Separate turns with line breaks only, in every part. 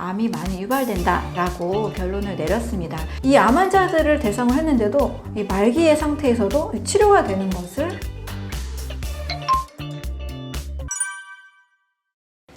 암이 많이 유발된다라고 결론을 내렸습니다. 이 암 환자들을 대상으로 했는데도 이 말기의 상태에서도 치료가 되는 것을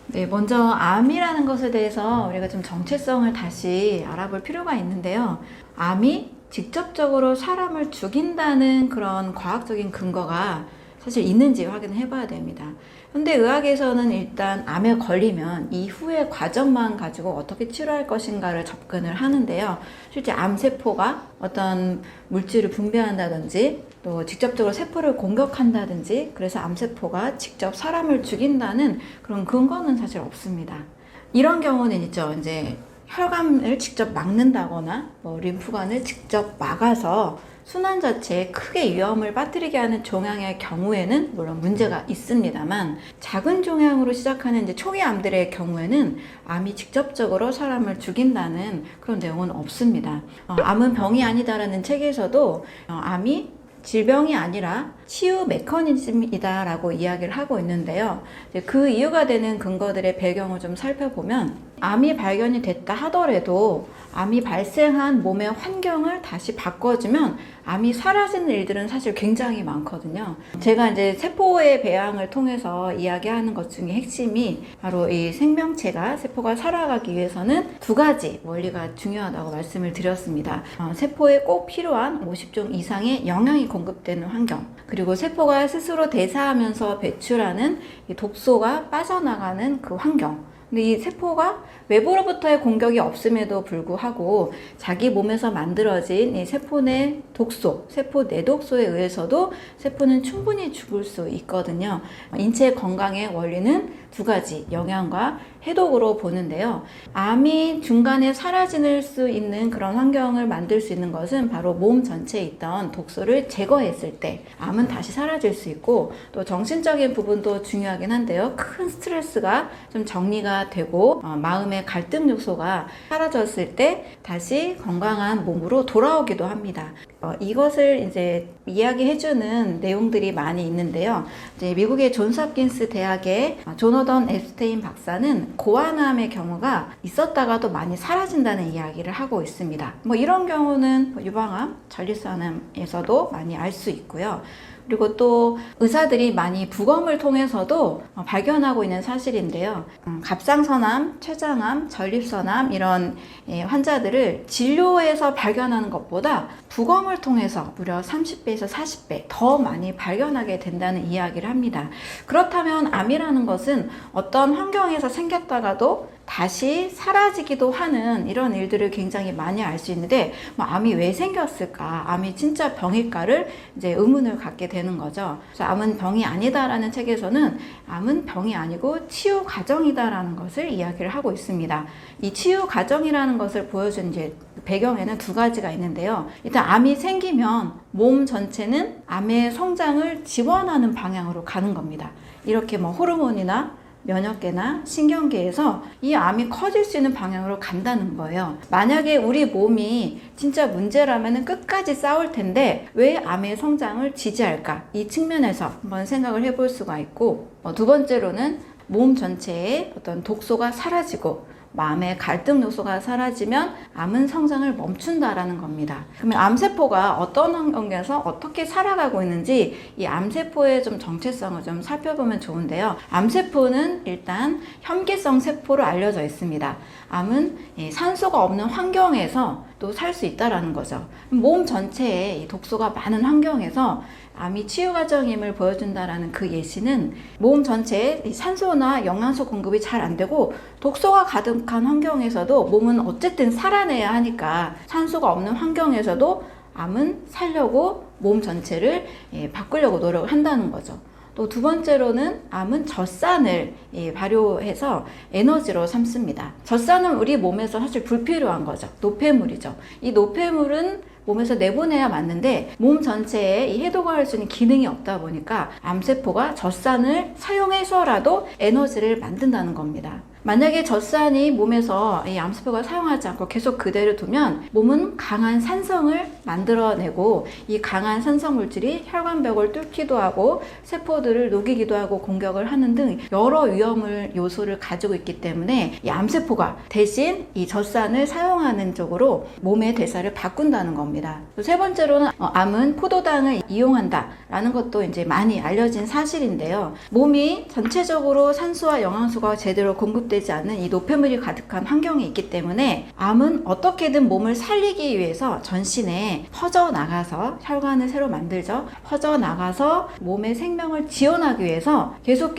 네, 먼저 암이라는 것에 대해서 우리가 좀 정체성을 다시 알아볼 필요가 있는데요. 암이 직접적으로 사람을 죽인다는 그런 과학적인 근거가 사실 있는지 확인을 해봐야 됩니다. 현대의학에서는 일단 암에 걸리면 이후의 과정만 가지고 어떻게 치료할 것인가를 접근을 하는데요. 실제 암세포가 어떤 물질을 분비한다든지 또 직접적으로 세포를 공격한다든지 그래서 암세포가 직접 사람을 죽인다는 그런 근거는 사실 없습니다. 이런 경우는 있죠. 이제 혈관을 직접 막는다거나 림프관을 직접 막아서 순환 자체에 크게 위험을 빠뜨리게 하는 종양의 경우에는 물론 문제가 있습니다만 작은 종양으로 시작하는 이제 초기 암들의 경우에는 암이 직접적으로 사람을 죽인다는 그런 내용은 없습니다. 암은 병이 아니다라는 책에서도 암이 질병이 아니라 치유 메커니즘이다 라고 이야기를 하고 있는데요. 그 이유가 되는 근거들의 배경을 좀 살펴보면 암이 발견이 됐다 하더라도 암이 발생한 몸의 환경을 다시 바꿔주면 암이 사라지는 일들은 사실 굉장히 많거든요. 제가 이제 세포의 배양을 통해서 이야기하는 것 중에 핵심이 바로 이 생명체가 세포가 살아가기 위해서는 두 가지 원리가 중요하다고 말씀을 드렸습니다. 세포에 꼭 필요한 50종 이상의 영양이 공급되는 환경, 그리고 세포가 스스로 대사하면서 배출하는 이 독소가 빠져나가는 그 환경. 근데 이 세포가 외부로부터의 공격이 없음에도 불구하고 자기 몸에서 만들어진 이 세포 내 독소, 세포 내독소에 의해서도 세포는 충분히 죽을 수 있거든요. 인체 건강의 원리는 두 가지, 영양과 해독으로 보는데요. 암이 중간에 사라질 수 있는 그런 환경을 만들 수 있는 것은 바로 몸 전체에 있던 독소를 제거했을 때 암은 다시 사라질 수 있고, 또 정신적인 부분도 중요하긴 한데요. 큰 스트레스가 좀 정리가 되고 마음의 갈등 요소가 사라졌을 때 다시 건강한 몸으로 돌아오기도 합니다. 이것을 이제 이야기해주는 내용들이 많이 있는데요. 이제 미국의 존스 홉킨스 대학의 조너던 앱스테인 박사는 고환암의 경우가 있었다가도 많이 사라진다는 이야기를 하고 있습니다. 이런 경우는 유방암, 전립선암에서도 많이 알 수 있고요. 그리고 또 의사들이 많이 부검을 통해서도 발견하고 있는 사실인데요. 갑상선암, 췌장암, 전립선암 이런 환자들을 진료에서 발견하는 것보다 부검을 통해서 무려 30배에서 40배 더 많이 발견하게 된다는 이야기를 합니다. 그렇다면 암이라는 것은 어떤 환경에서 생겼다가도 다시 사라지기도 하는 이런 일들을 굉장히 많이 알 수 있는데, 암이 왜 생겼을까? 암이 진짜 병일까를 이제 의문을 갖게 되는 거죠. 그래서 암은 병이 아니다라는 책에서는 암은 병이 아니고 치유 과정이다라는 것을 이야기를 하고 있습니다. 이 치유 과정이라는 것을 보여준 이제 배경에는 두 가지가 있는데요. 일단 암이 생기면 몸 전체는 암의 성장을 지원하는 방향으로 가는 겁니다. 이렇게 호르몬이나 면역계나 신경계에서 이 암이 커질 수 있는 방향으로 간다는 거예요. 만약에 우리 몸이 진짜 문제라면 끝까지 싸울 텐데 왜 암의 성장을 지지할까? 이 측면에서 한번 생각을 해볼 수가 있고, 두 번째로는 몸 전체에 어떤 독소가 사라지고 마음의 갈등 요소가 사라지면 암은 성장을 멈춘다라는 겁니다. 그러면 암세포가 어떤 환경에서 어떻게 살아가고 있는지 이 암세포의 좀 정체성을 좀 살펴보면 좋은데요. 암세포는 일단 혐기성 세포로 알려져 있습니다. 암은 산소가 없는 환경에서 또 살 수 있다라는 거죠. 몸 전체에 이 독소가 많은 환경에서 암이 치유 과정임을 보여준다라는 그 예시는 몸 전체에 산소나 영양소 공급이 잘 안 되고 독소가 가득한 환경에서도 몸은 어쨌든 살아내야 하니까 산소가 없는 환경에서도 암은 살려고 몸 전체를 바꾸려고 노력을 한다는 거죠. 또 두 번째로는 암은 젖산을 발효해서 에너지로 삼습니다. 젖산은 우리 몸에서 사실 불필요한 거죠. 노폐물이죠. 이 노폐물은 몸에서 내보내야 맞는데 몸 전체에 이 해독을 할 수 있는 기능이 없다 보니까 암세포가 젖산을 사용해서라도 에너지를 만든다는 겁니다. 만약에 젖산이 몸에서 이 암세포가 사용하지 않고 계속 그대로 두면 몸은 강한 산성을 만들어내고 이 강한 산성 물질이 혈관벽을 뚫기도 하고 세포들을 녹이기도 하고 공격을 하는 등 여러 위험 요소를 가지고 있기 때문에 이 암세포가 대신 이 젖산을 사용하는 쪽으로 몸의 대사를 바꾼다는 겁니다. 세 번째로는 암은 포도당을 이용한다 라는 것도 이제 많이 알려진 사실인데요. 몸이 전체적으로 산소와 영양소가 제대로 공급되지 않는 이 노폐물이 가득한 환경에 있기 때문에 암은 어떻게든 몸을 살리기 위해서 전신에 퍼져나가서 혈관을 새로 만들죠. 퍼져나가서 몸의 생명을 지원하기 위해서 계속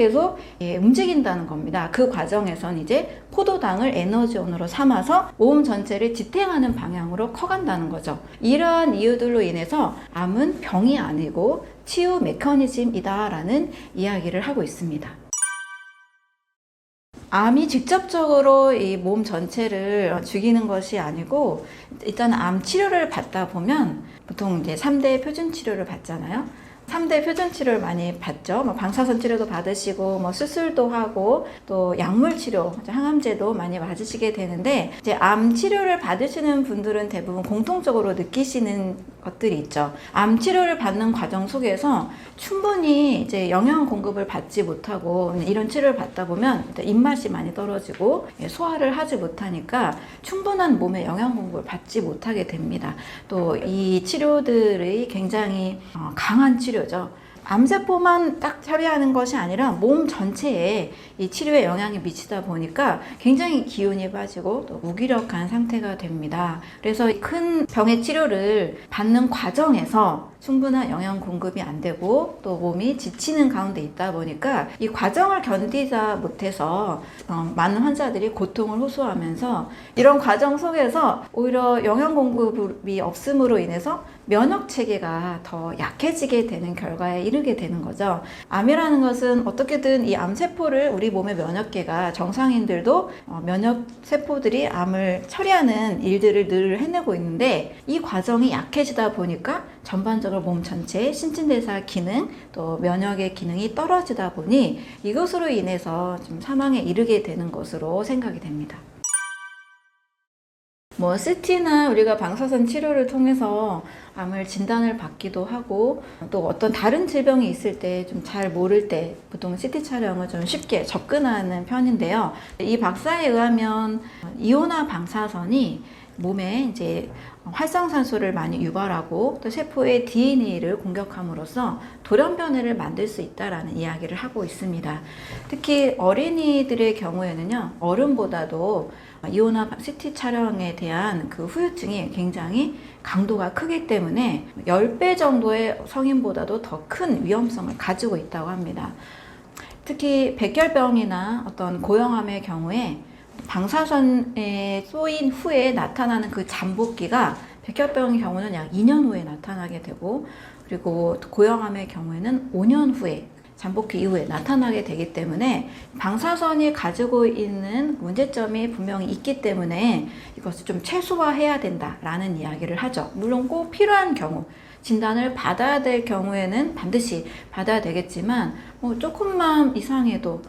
움직인다는 겁니다. 그 과정에선 이제 포도당을 에너지원으로 삼아서 몸 전체를 지탱하는 방향으로 커간다는 거죠. 이러한 이유들로 인해서 암은 병이 아니고 치유 메커니즘이다 라는 이야기를 하고 있습니다. 암이 직접적으로 이 몸 전체를 죽이는 것이 아니고 일단 암 치료를 받다 보면 보통 이제 3대 표준 치료를 받잖아요. 3대 표준 치료를 많이 받죠. 방사선 치료도 받으시고 수술도 하고 또 약물 치료, 항암제도 많이 맞으시게 되는데 이제 암 치료를 받으시는 분들은 대부분 공통적으로 느끼시는 것들이 있죠. 암 치료를 받는 과정 속에서 충분히 이제 영양 공급을 받지 못하고 이런 치료를 받다 보면 입맛이 많이 떨어지고 소화를 하지 못하니까 충분한 몸의 영양 공급을 받지 못하게 됩니다. 또 이 치료들이 굉장히 강한 치료죠. 암세포만 딱 처리하는 것이 아니라 몸 전체에 이 치료에 영향이 미치다 보니까 굉장히 기운이 빠지고 또 무기력한 상태가 됩니다. 그래서 큰 병의 치료를 받는 과정에서 충분한 영양 공급이 안 되고 또 몸이 지치는 가운데 있다 보니까 이 과정을 견디다 못해서 많은 환자들이 고통을 호소하면서 이런 과정 속에서 오히려 영양 공급이 없음으로 인해서 면역 체계가 더 약해지게 되는 결과에 이르게 되는 거죠. 암이라는 것은 어떻게든 이 암세포를 우리 몸의 면역계가 정상인들도 면역 세포들이 암을 처리하는 일들을 늘 해내고 있는데 이 과정이 약해지다 보니까 전반적으로 몸 전체의 신진대사 기능 또 면역의 기능이 떨어지다 보니 이것으로 인해서 좀 사망에 이르게 되는 것으로 생각이 됩니다. CT나 우리가 방사선 치료를 통해서 암을 진단을 받기도 하고 또 어떤 다른 질병이 있을 때 좀 잘 모를 때 보통 CT 촬영을 좀 쉽게 접근하는 편인데요. 이 박사에 의하면 이온화 방사선이 몸에 이제 활성산소를 많이 유발하고 또 세포의 DNA를 공격함으로써 돌연변이를 만들 수 있다라는 이야기를 하고 있습니다. 특히 어린이들의 경우에는요, 어른보다도 이온화 CT 촬영에 대한 그 후유증이 굉장히 강도가 크기 때문에 10배 정도의 성인보다도 더 큰 위험성을 가지고 있다고 합니다. 특히 백혈병이나 어떤 고형암의 경우에 방사선에 쏘인 후에 나타나는 그 잠복기가 백혈병의 경우는 약 2년 후에 나타나게 되고 그리고 고형암의 경우에는 5년 후에 잠복기 이후에 나타나게 되기 때문에 방사선이 가지고 있는 문제점이 분명히 있기 때문에 이것을 좀 최소화해야 된다라는 이야기를 하죠. 물론 꼭 필요한 경우 진단을 받아야 될 경우에는 반드시 받아야 되겠지만 조금만 이상해도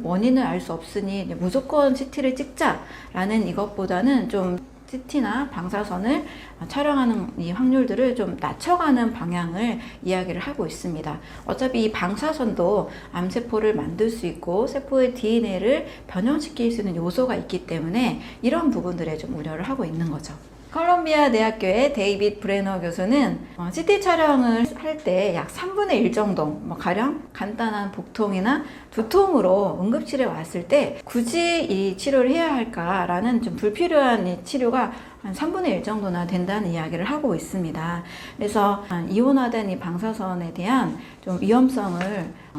원인을 알 수 없으니 무조건 CT를 찍자라는 이것보다는 좀 CT나 방사선을 촬영하는 이 확률들을 좀 낮춰가는 방향을 이야기를 하고 있습니다. 어차피 이 방사선도 암세포를 만들 수 있고 세포의 DNA를 변형시킬 수 있는 요소가 있기 때문에 이런 부분들에 좀 우려를 하고 있는 거죠. 컬럼비아 대학교의 데이빗 브레너 교수는 CT 촬영을 할 때 약 3분의 1 정도 가령 간단한 복통이나 두통으로 응급실에 왔을 때 굳이 이 치료를 해야 할까라는 좀 불필요한 이 치료가 한 3분의 1 정도나 된다는 이야기를 하고 있습니다. 그래서 이온화된 이 방사선에 대한 좀 위험성을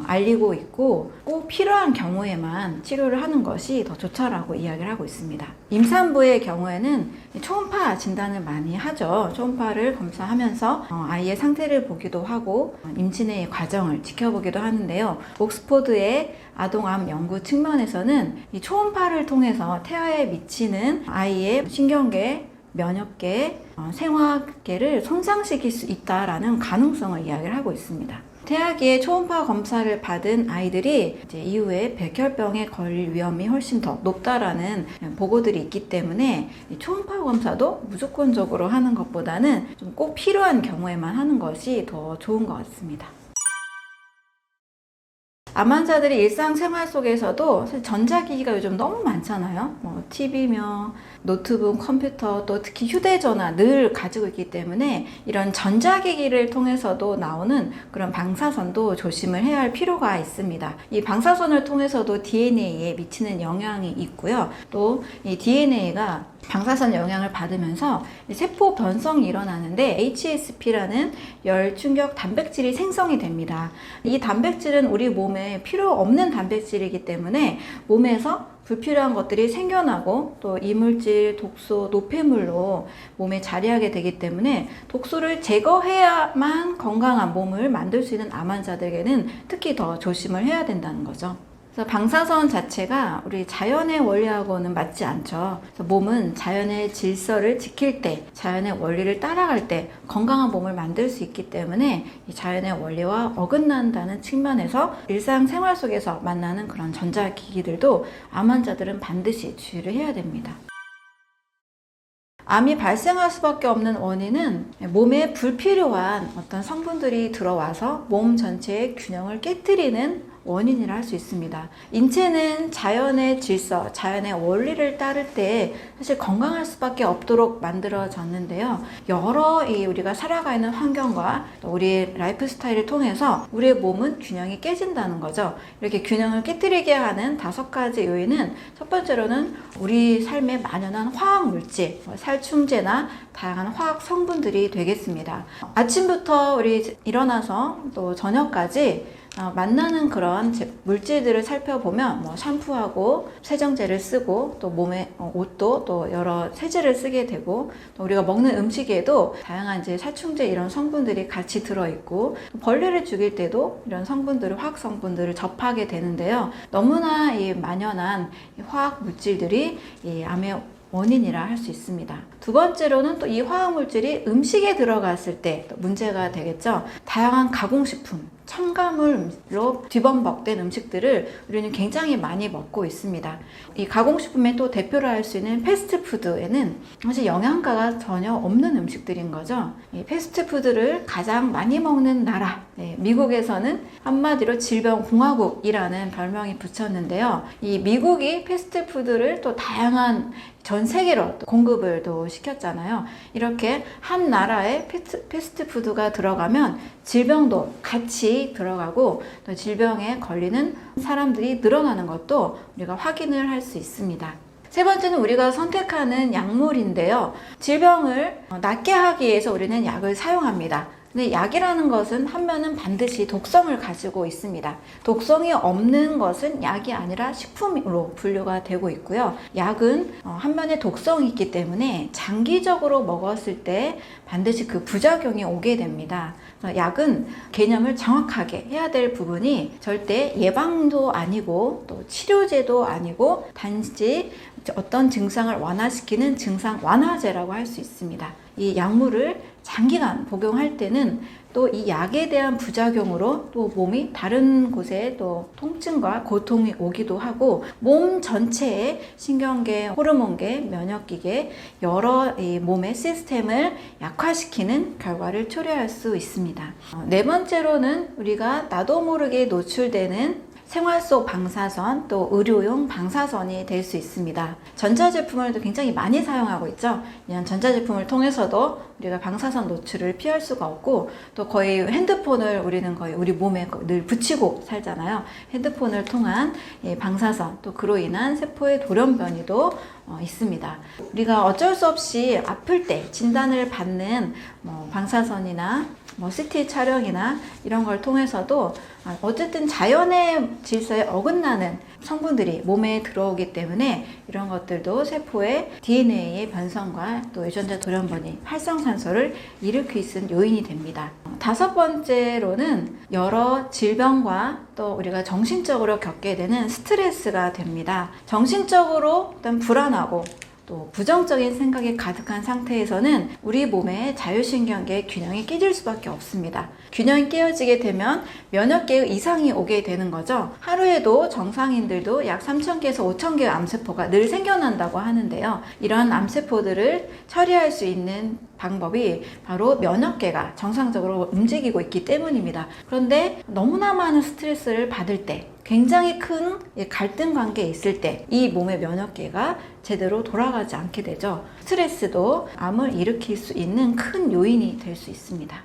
알리고 있고 꼭 필요한 경우에만 치료를 하는 것이 더 좋다라고 이야기를 하고 있습니다. 임산부의 경우에는 초음파 진단을 많이 하죠. 초음파를 검사하면서 아이의 상태를 보기도 하고 임신의 과정을 지켜보기도 하는데요. 옥스포드의 아동암 연구 측면에서는 이 초음파를 통해서 태아에 미치는 아이의 신경계, 면역계, 생화계를 손상시킬 수 있다라는 가능성을 이야기를 하고 있습니다. 태아기에 초음파 검사를 받은 아이들이 이제 이후에 백혈병에 걸릴 위험이 훨씬 더 높다라는 보고들이 있기 때문에 초음파 검사도 무조건적으로 하는 것보다는 좀 꼭 필요한 경우에만 하는 것이 더 좋은 것 같습니다. 암 환자들이 일상생활 속에서도 사실 전자기기가 요즘 너무 많잖아요. TV며 노트북, 컴퓨터, 또 특히 휴대전화 늘 가지고 있기 때문에 이런 전자기기를 통해서도 나오는 그런 방사선도 조심을 해야 할 필요가 있습니다. 이 방사선을 통해서도 DNA에 미치는 영향이 있고요. 또 이 DNA가 방사선 영향을 받으면서 세포 변성이 일어나는데 HSP라는 열 충격 단백질이 생성이 됩니다. 이 단백질은 우리 몸에 필요 없는 단백질이기 때문에 몸에서 불필요한 것들이 생겨나고 또 이물질, 독소, 노폐물로 몸에 자리하게 되기 때문에 독소를 제거해야만 건강한 몸을 만들 수 있는 암 환자들에게는 특히 더 조심을 해야 된다는 거죠. 그래서 방사선 자체가 우리 자연의 원리하고는 맞지 않죠. 그래서 몸은 자연의 질서를 지킬 때, 자연의 원리를 따라갈 때 건강한 몸을 만들 수 있기 때문에 이 자연의 원리와 어긋난다는 측면에서 일상생활 속에서 만나는 그런 전자기기들도 암 환자들은 반드시 주의를 해야 됩니다. 암이 발생할 수밖에 없는 원인은 몸에 불필요한 어떤 성분들이 들어와서 몸 전체의 균형을 깨뜨리는 원인이라 할 수 있습니다. 인체는 자연의 질서, 자연의 원리를 따를 때 사실 건강할 수밖에 없도록 만들어졌는데요. 여러 우리가 살아가는 환경과 또 우리의 라이프 스타일을 통해서 우리의 몸은 균형이 깨진다는 거죠. 이렇게 균형을 깨뜨리게 하는 5가지 요인은 첫 번째로는 우리 삶에 만연한 화학 물질, 살충제나 다양한 화학 성분들이 되겠습니다. 아침부터 우리 일어나서 또 저녁까지 만나는 그런 물질들을 살펴보면 샴푸하고 세정제를 쓰고 또 몸에 옷도 또 여러 세제를 쓰게 되고 또 우리가 먹는 음식에도 다양한 이제 살충제 이런 성분들이 같이 들어있고 벌레를 죽일 때도 이런 성분들을 화학 성분들을 접하게 되는데요. 너무나 이 만연한 화학 물질들이 이 암의 원인이라 할 수 있습니다. 두 번째로는 또 이 화학물질이 음식에 들어갔을 때 또 문제가 되겠죠. 다양한 가공식품, 첨가물로 뒤범벅된 음식들을 우리는 굉장히 많이 먹고 있습니다. 이 가공식품의 또 대표로 할 수 있는 패스트푸드에는 사실 영양가가 전혀 없는 음식들인 거죠. 이 패스트푸드를 가장 많이 먹는 나라, 미국에서는 한마디로 질병공화국이라는 별명이 붙였는데요. 이 미국이 패스트푸드를 또 다양한 전 세계로 공급을 또 시켰잖아요. 이렇게 한 나라에 패스트푸드가 들어가면 질병도 같이 들어가고 또 질병에 걸리는 사람들이 늘어나는 것도 우리가 확인을 할 수 있습니다. 세 번째는 우리가 선택하는 약물인데요. 질병을 낫게 하기 위해서 우리는 약을 사용합니다. 근데 약이라는 것은 한 면은 반드시 독성을 가지고 있습니다. 독성이 없는 것은 약이 아니라 식품으로 분류가 되고 있고요. 약은 한 면에 독성이 있기 때문에 장기적으로 먹었을 때 반드시 그 부작용이 오게 됩니다. 약은 개념을 정확하게 해야 될 부분이 절대 예방도 아니고 또 치료제도 아니고 단지 어떤 증상을 완화시키는 증상 완화제라고 할 수 있습니다. 이 약물을 장기간 복용할 때는 또 이 약에 대한 부작용으로 또 몸이 다른 곳에 또 통증과 고통이 오기도 하고 몸 전체의 신경계, 호르몬계, 면역기계 여러 이 몸의 시스템을 약화시키는 결과를 초래할 수 있습니다. 네 번째로는 우리가 나도 모르게 노출되는 생활 속 방사선 또 의료용 방사선이 될 수 있습니다. 전자제품을 굉장히 많이 사용하고 있죠. 이런 전자제품을 통해서도 우리가 방사선 노출을 피할 수가 없고 또 거의 핸드폰을 우리는 거의 우리 몸에 늘 붙이고 살잖아요. 핸드폰을 통한 방사선 또 그로 인한 세포의 돌연변이도 있습니다. 우리가 어쩔 수 없이 아플 때 진단을 받는 방사선이나 CT 촬영이나 이런 걸 통해서도 어쨌든 자연의 질서에 어긋나는 성분들이 몸에 들어오기 때문에 이런 것들도 세포의 DNA의 변성과 또 유전자 돌연변이, 활성산소를 일으킬 수 있는 요인이 됩니다. 다섯 번째로는 여러 질병과 또 우리가 정신적으로 겪게 되는 스트레스가 됩니다. 정신적으로 일단 불안하고 또 부정적인 생각이 가득한 상태에서는 우리 몸의 자율신경계 균형이 깨질 수밖에 없습니다. 균형이 깨어지게 되면 면역계의 이상이 오게 되는 거죠. 하루에도 정상인들도 약 3,000개에서 5,000개의 암세포가 늘 생겨난다고 하는데요. 이런 암세포들을 처리할 수 있는 방법이 바로 면역계가 정상적으로 움직이고 있기 때문입니다. 그런데 너무나 많은 스트레스를 받을 때, 굉장히 큰 갈등 관계에 있을 때 이 몸의 면역계가 제대로 돌아가지 않게 되죠. 스트레스도 암을 일으킬 수 있는 큰 요인이 될 수 있습니다.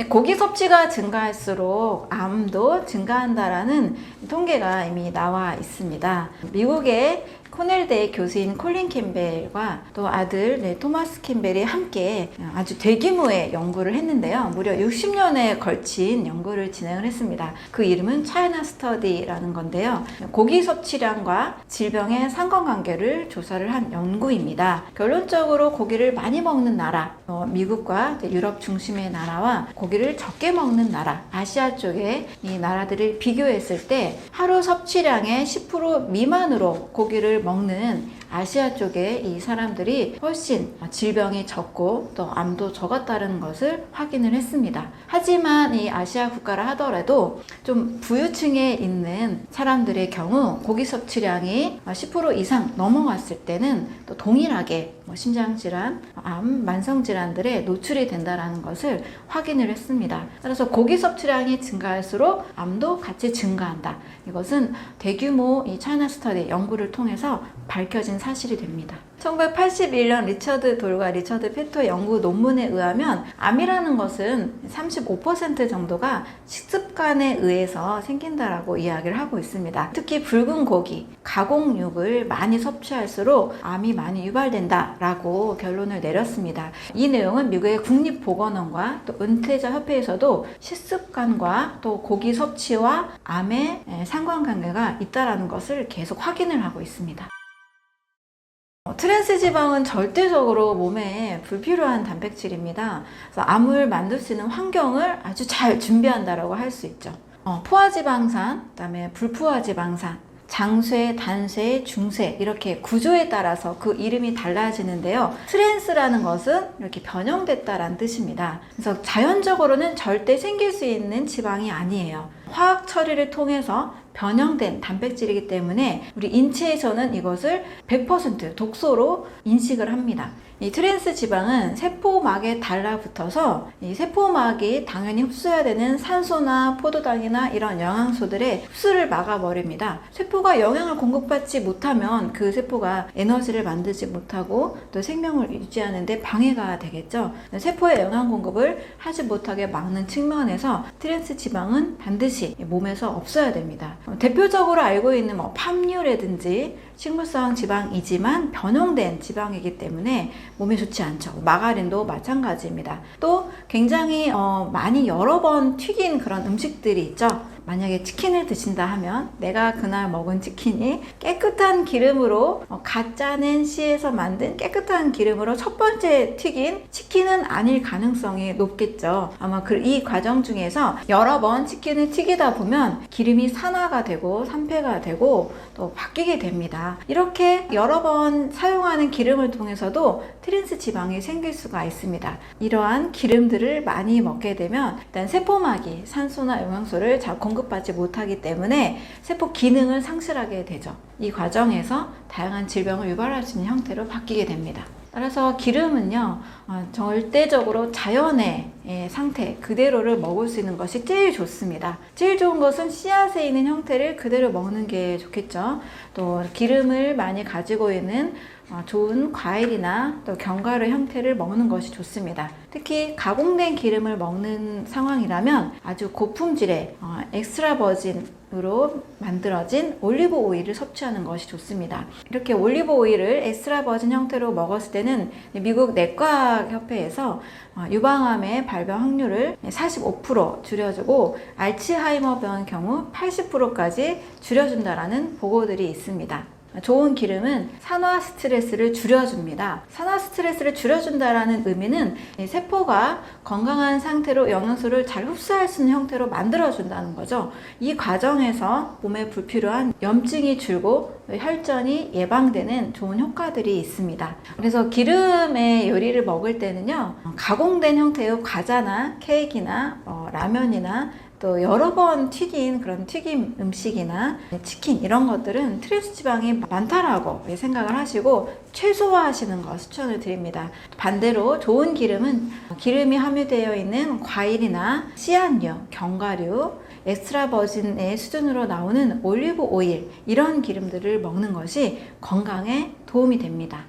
고기 섭취가 증가할수록 암도 증가한다라는 통계가 이미 나와 있습니다. 미국의 코넬대 교수인 콜린 캠벨과 또 아들 토마스 캠벨이 함께 아주 대규모의 연구를 했는데요. 무려 60년에 걸친 연구를 진행을 했습니다. 그 이름은 차이나 스터디라는 건데요. 고기 섭취량과 질병의 상관관계를 조사를 한 연구입니다. 결론적으로 고기를 많이 먹는 나라, 미국과 유럽 중심의 나라와 고기를 적게 먹는 나라, 아시아 쪽의 이 나라들을 비교했을 때 하루 섭취량의 10% 미만으로 고기를 먹는 아시아 쪽의 이 사람들이 훨씬 질병이 적고 또 암도 적었다는 것을 확인을 했습니다. 하지만 이 아시아 국가라 하더라도 좀 부유층에 있는 사람들의 경우 고기 섭취량이 10% 이상 넘어갔을 때는 또 동일하게 심장질환, 암, 만성질환들에 노출이 된다는 것을 확인을 했습니다. 따라서 고기 섭취량이 증가할수록 암도 같이 증가한다. 이것은 대규모 이 차이나 스터디 연구를 통해서 밝혀진 사실이 됩니다. 1981년 리처드 돌과 리처드 페토 연구 논문에 의하면 암이라는 것은 35% 정도가 식습관에 의해서 생긴다라고 이야기를 하고 있습니다. 특히 붉은 고기, 가공육을 많이 섭취할수록 암이 많이 유발된다라고 결론을 내렸습니다. 이 내용은 미국의 국립보건원과 또 은퇴자 협회에서도 식습관과 또 고기 섭취와 암의 상관관계가 있다는 것을 계속 확인을 하고 있습니다. 트랜스 지방은 절대적으로 몸에 불필요한 단백질입니다. 그래서 암을 만들 수 있는 환경을 아주 잘 준비한다라고 할 수 있죠. 포화지방산, 그다음에 불포화지방산, 장쇄, 단쇄, 중쇄 이렇게 구조에 따라서 그 이름이 달라지는데요. 트랜스라는 것은 이렇게 변형됐다라는 뜻입니다. 그래서 자연적으로는 절대 생길 수 있는 지방이 아니에요. 화학 처리를 통해서 변형된 단백질이기 때문에 우리 인체에서는 이것을 100% 독소로 인식을 합니다. 이 트랜스 지방은 세포막에 달라붙어서 이 세포막이 당연히 흡수해야 되는 산소나 포도당이나 이런 영양소들의 흡수를 막아버립니다. 세포가 영양을 공급받지 못하면 그 세포가 에너지를 만들지 못하고 또 생명을 유지하는 데 방해가 되겠죠. 세포의 영양 공급을 하지 못하게 막는 측면에서 트랜스 지방은 반드시 몸에서 없어야 됩니다. 대표적으로 알고 있는 팜유라든지 식물성 지방이지만 변형된 지방이기 때문에 몸에 좋지 않죠. 마가린도 마찬가지입니다. 또 굉장히 많이 여러 번 튀긴 그런 음식들이 있죠. 만약에 치킨을 드신다 하면 내가 그날 먹은 치킨이 깨끗한 기름으로 갓 짜낸 씨에서 만든 깨끗한 기름으로 첫 번째 튀긴 치킨은 아닐 가능성이 높겠죠. 아마 이 과정 중에서 여러 번 치킨을 튀기다 보면 기름이 산화가 되고 산패가 되고 또 바뀌게 됩니다. 이렇게 여러 번 사용하는 기름을 통해서도 트랜스 지방이 생길 수가 있습니다. 이러한 기름들을 많이 먹게 되면 일단 세포막이 산소나 영양소를 잘 공급받지 못하기 때문에 세포 기능을 상실하게 되죠. 이 과정에서 다양한 질병을 유발할 수 있는 형태로 바뀌게 됩니다. 따라서 기름은요, 절대적으로 자연의 상태 그대로를 먹을 수 있는 것이 제일 좋습니다. 제일 좋은 것은 씨앗에 있는 형태를 그대로 먹는 게 좋겠죠. 또 기름을 많이 가지고 있는 좋은 과일이나 또 견과류 형태를 먹는 것이 좋습니다. 특히 가공된 기름을 먹는 상황이라면 아주 고품질의 엑스트라 버진으로 만들어진 올리브 오일을 섭취하는 것이 좋습니다. 이렇게 올리브 오일을 엑스트라 버진 형태로 먹었을 때는 미국 내과협회에서 유방암의 발병 확률을 45% 줄여주고 알츠하이머병 경우 80%까지 줄여준다라는 보고들이 있습니다. 좋은 기름은 산화 스트레스를 줄여줍니다. 산화 스트레스를 줄여준다라는 의미는 세포가 건강한 상태로 영양소를 잘 흡수할 수 있는 형태로 만들어준다는 거죠. 이 과정에서 몸에 불필요한 염증이 줄고 혈전이 예방되는 좋은 효과들이 있습니다. 그래서 기름의 요리를 먹을 때는요, 가공된 형태의 과자나 케이크나 라면이나 또 여러 번 튀긴 그런 튀김 음식이나 치킨 이런 것들은 트랜스 지방이 많다라고 생각을 하시고 최소화하시는 거 추천을 드립니다. 반대로 좋은 기름은 기름이 함유되어 있는 과일이나 씨앗류, 견과류, 엑스트라 버진의 수준으로 나오는 올리브 오일 이런 기름들을 먹는 것이 건강에 도움이 됩니다.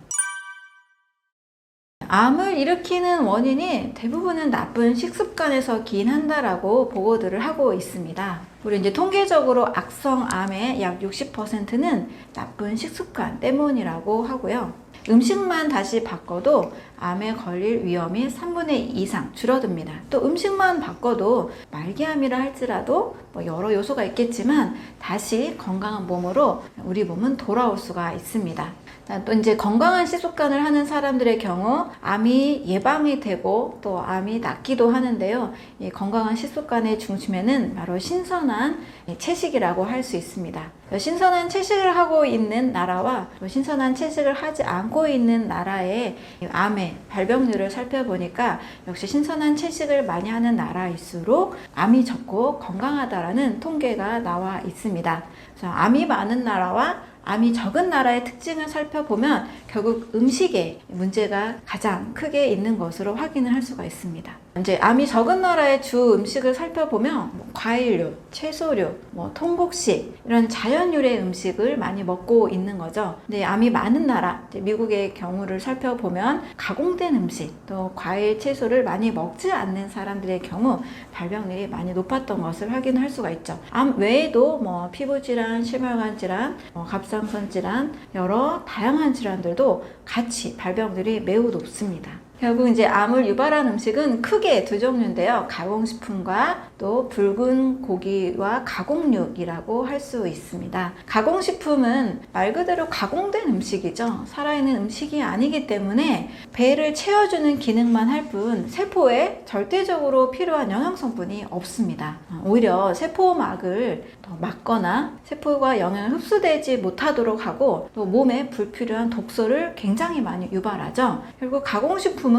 암을 일으키는 원인이 대부분은 나쁜 식습관에서 기인한다라고 보고들을 하고 있습니다. 우리 이제 통계적으로 악성암의 약 60%는 나쁜 식습관 때문이라고 하고요. 음식만 다시 바꿔도 암에 걸릴 위험이 3분의 2 이상 줄어듭니다. 또 음식만 바꿔도 말기암이라 할지라도 여러 요소가 있겠지만 다시 건강한 몸으로 우리 몸은 돌아올 수가 있습니다. 또 이제 건강한 식습관을 하는 사람들의 경우 암이 예방이 되고 또 암이 낫기도 하는데요. 이 건강한 식습관의 중심에는 바로 신선한 채식이라고 할 수 있습니다. 신선한 채식을 하고 있는 나라와 또 신선한 채식을 하지 않고 있는 나라의 암의 발병률을 살펴보니까 역시 신선한 채식을 많이 하는 나라일수록 암이 적고 건강하다라는 통계가 나와 있습니다. 그래서 암이 많은 나라와 암이 적은 나라의 특징을 살펴보면 결국 음식에 문제가 가장 크게 있는 것으로 확인을 할 수가 있습니다. 이제 암이 적은 나라의 주 음식을 살펴보면 과일류, 채소류, 통곡식 이런 자연유래 음식을 많이 먹고 있는 거죠. 근데 암이 많은 나라, 미국의 경우를 살펴보면 가공된 음식, 또 과일, 채소를 많이 먹지 않는 사람들의 경우 발병률이 많이 높았던 것을 확인할 수가 있죠. 암 외에도 피부질환, 심혈관 질환, 갑상선 질환, 여러 다양한 질환들도 같이 발병률이 매우 높습니다. 결국 이제 암을 유발한 음식은 크게 두 종류인데요. 가공식품과 또 붉은 고기와 가공육이라고 할 수 있습니다. 가공식품은 말 그대로 가공된 음식이죠. 살아있는 음식이 아니기 때문에 배를 채워주는 기능만 할 뿐 세포에 절대적으로 필요한 영양성분이 없습니다. 오히려 세포막을 더 막거나 세포가 영양을 흡수되지 못하도록 하고 또 몸에 불필요한 독소를 굉장히 많이 유발하죠. 결국 가공식품은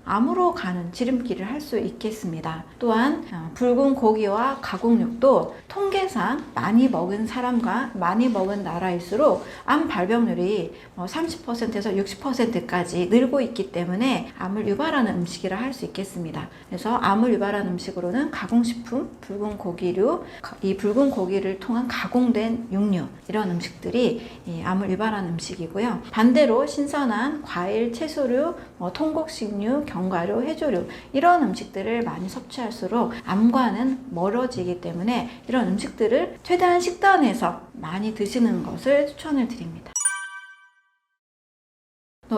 암으로 가는 지름길을 할 수 있겠습니다. 또한 붉은 고기와 가공육도 통계상 많이 먹은 사람과 많이 먹은 나라일수록 암 발병률이 30%에서 60%까지 늘고 있기 때문에 암을 유발하는 음식이라 할 수 있겠습니다. 그래서 암을 유발하는 음식으로는 가공식품, 붉은 고기류, 이 붉은 고기를 통한 가공된 육류 이런 음식들이 이 암을 유발하는 음식이고요. 반대로 신선한 과일, 채소류, 통곡식류, 견과류, 해조류 이런 음식들을 많이 섭취할수록 암과는 멀어지기 때문에 이런 음식들을 최대한 식단에서 많이 드시는 것을 추천을 드립니다.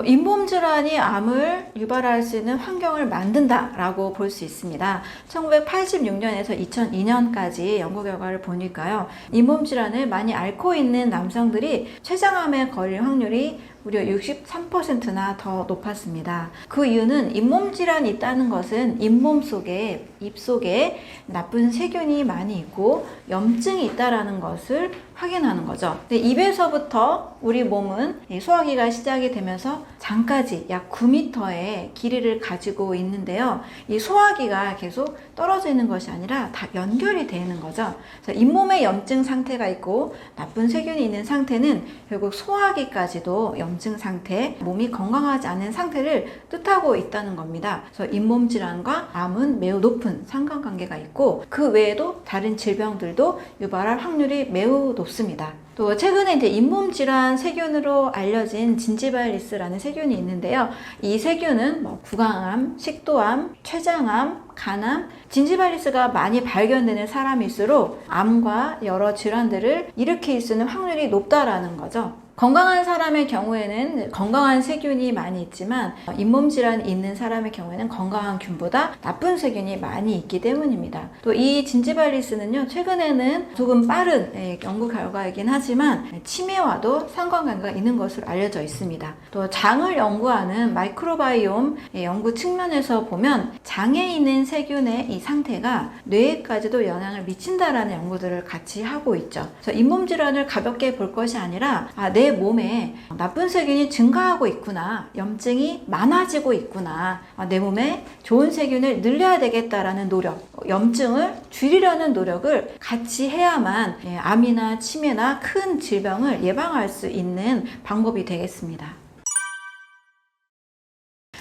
잇몸 질환이 암을 유발할 수 있는 환경을 만든다라고 볼 수 있습니다. 1986년에서 2002년까지 연구 결과를 보니까요. 잇몸 질환을 많이 앓고 있는 남성들이 췌장암에 걸릴 확률이 무려 63%나 더 높았습니다. 그 이유는 잇몸 질환이 있다는 것은 잇몸 속에, 입 속에 나쁜 세균이 많이 있고 염증이 있다는 것을 확인하는 거죠. 근데 입에서부터 우리 몸은 소화기가 시작이 되면서 장까지 약 9m의 길이를 가지고 있는데요. 이 소화기가 계속 떨어져 있는 것이 아니라 다 연결이 되어 있는 거죠. 그래서 잇몸에 염증 상태가 있고 나쁜 세균이 있는 상태는 결국 소화기까지도 염증 상태, 몸이 건강하지 않은 상태를 뜻하고 있다는 겁니다. 그래서 잇몸 질환과 암은 매우 높은 상관관계가 있고 그 외에도 다른 질병들도 유발할 확률이 매우 높습니다. 또 최근에 이제 잇몸 질환 세균으로 알려진 진지바이러스라는 세균이 있는데요. 이 세균은 구강암, 식도암, 췌장암, 간암, 진지바이러스가 많이 발견되는 사람일수록 암과 여러 질환들을 일으킬 수 있는 확률이 높다라는 거죠. 건강한 사람의 경우에는 건강한 세균이 많이 있지만 잇몸 질환이 있는 사람의 경우에는 건강한 균보다 나쁜 세균이 많이 있기 때문입니다. 또 이 진지발리스는요, 최근에는 조금 빠른 연구 결과이긴 하지만 치매와도 상관관계가 있는 것으로 알려져 있습니다. 또 장을 연구하는 마이크로바이옴 연구 측면에서 보면 장에 있는 세균의 이 상태가 뇌에까지도 영향을 미친다라는 연구들을 같이 하고 있죠. 그래서 잇몸 질환을 가볍게 볼 것이 아니라 내 몸에 나쁜 세균이 증가하고 있구나, 염증이 많아지고 있구나, 내 몸에 좋은 세균을 늘려야 되겠다라는 노력, 염증을 줄이려는 노력을 같이 해야만 암이나 치매나 큰 질병을 예방할 수 있는 방법이 되겠습니다.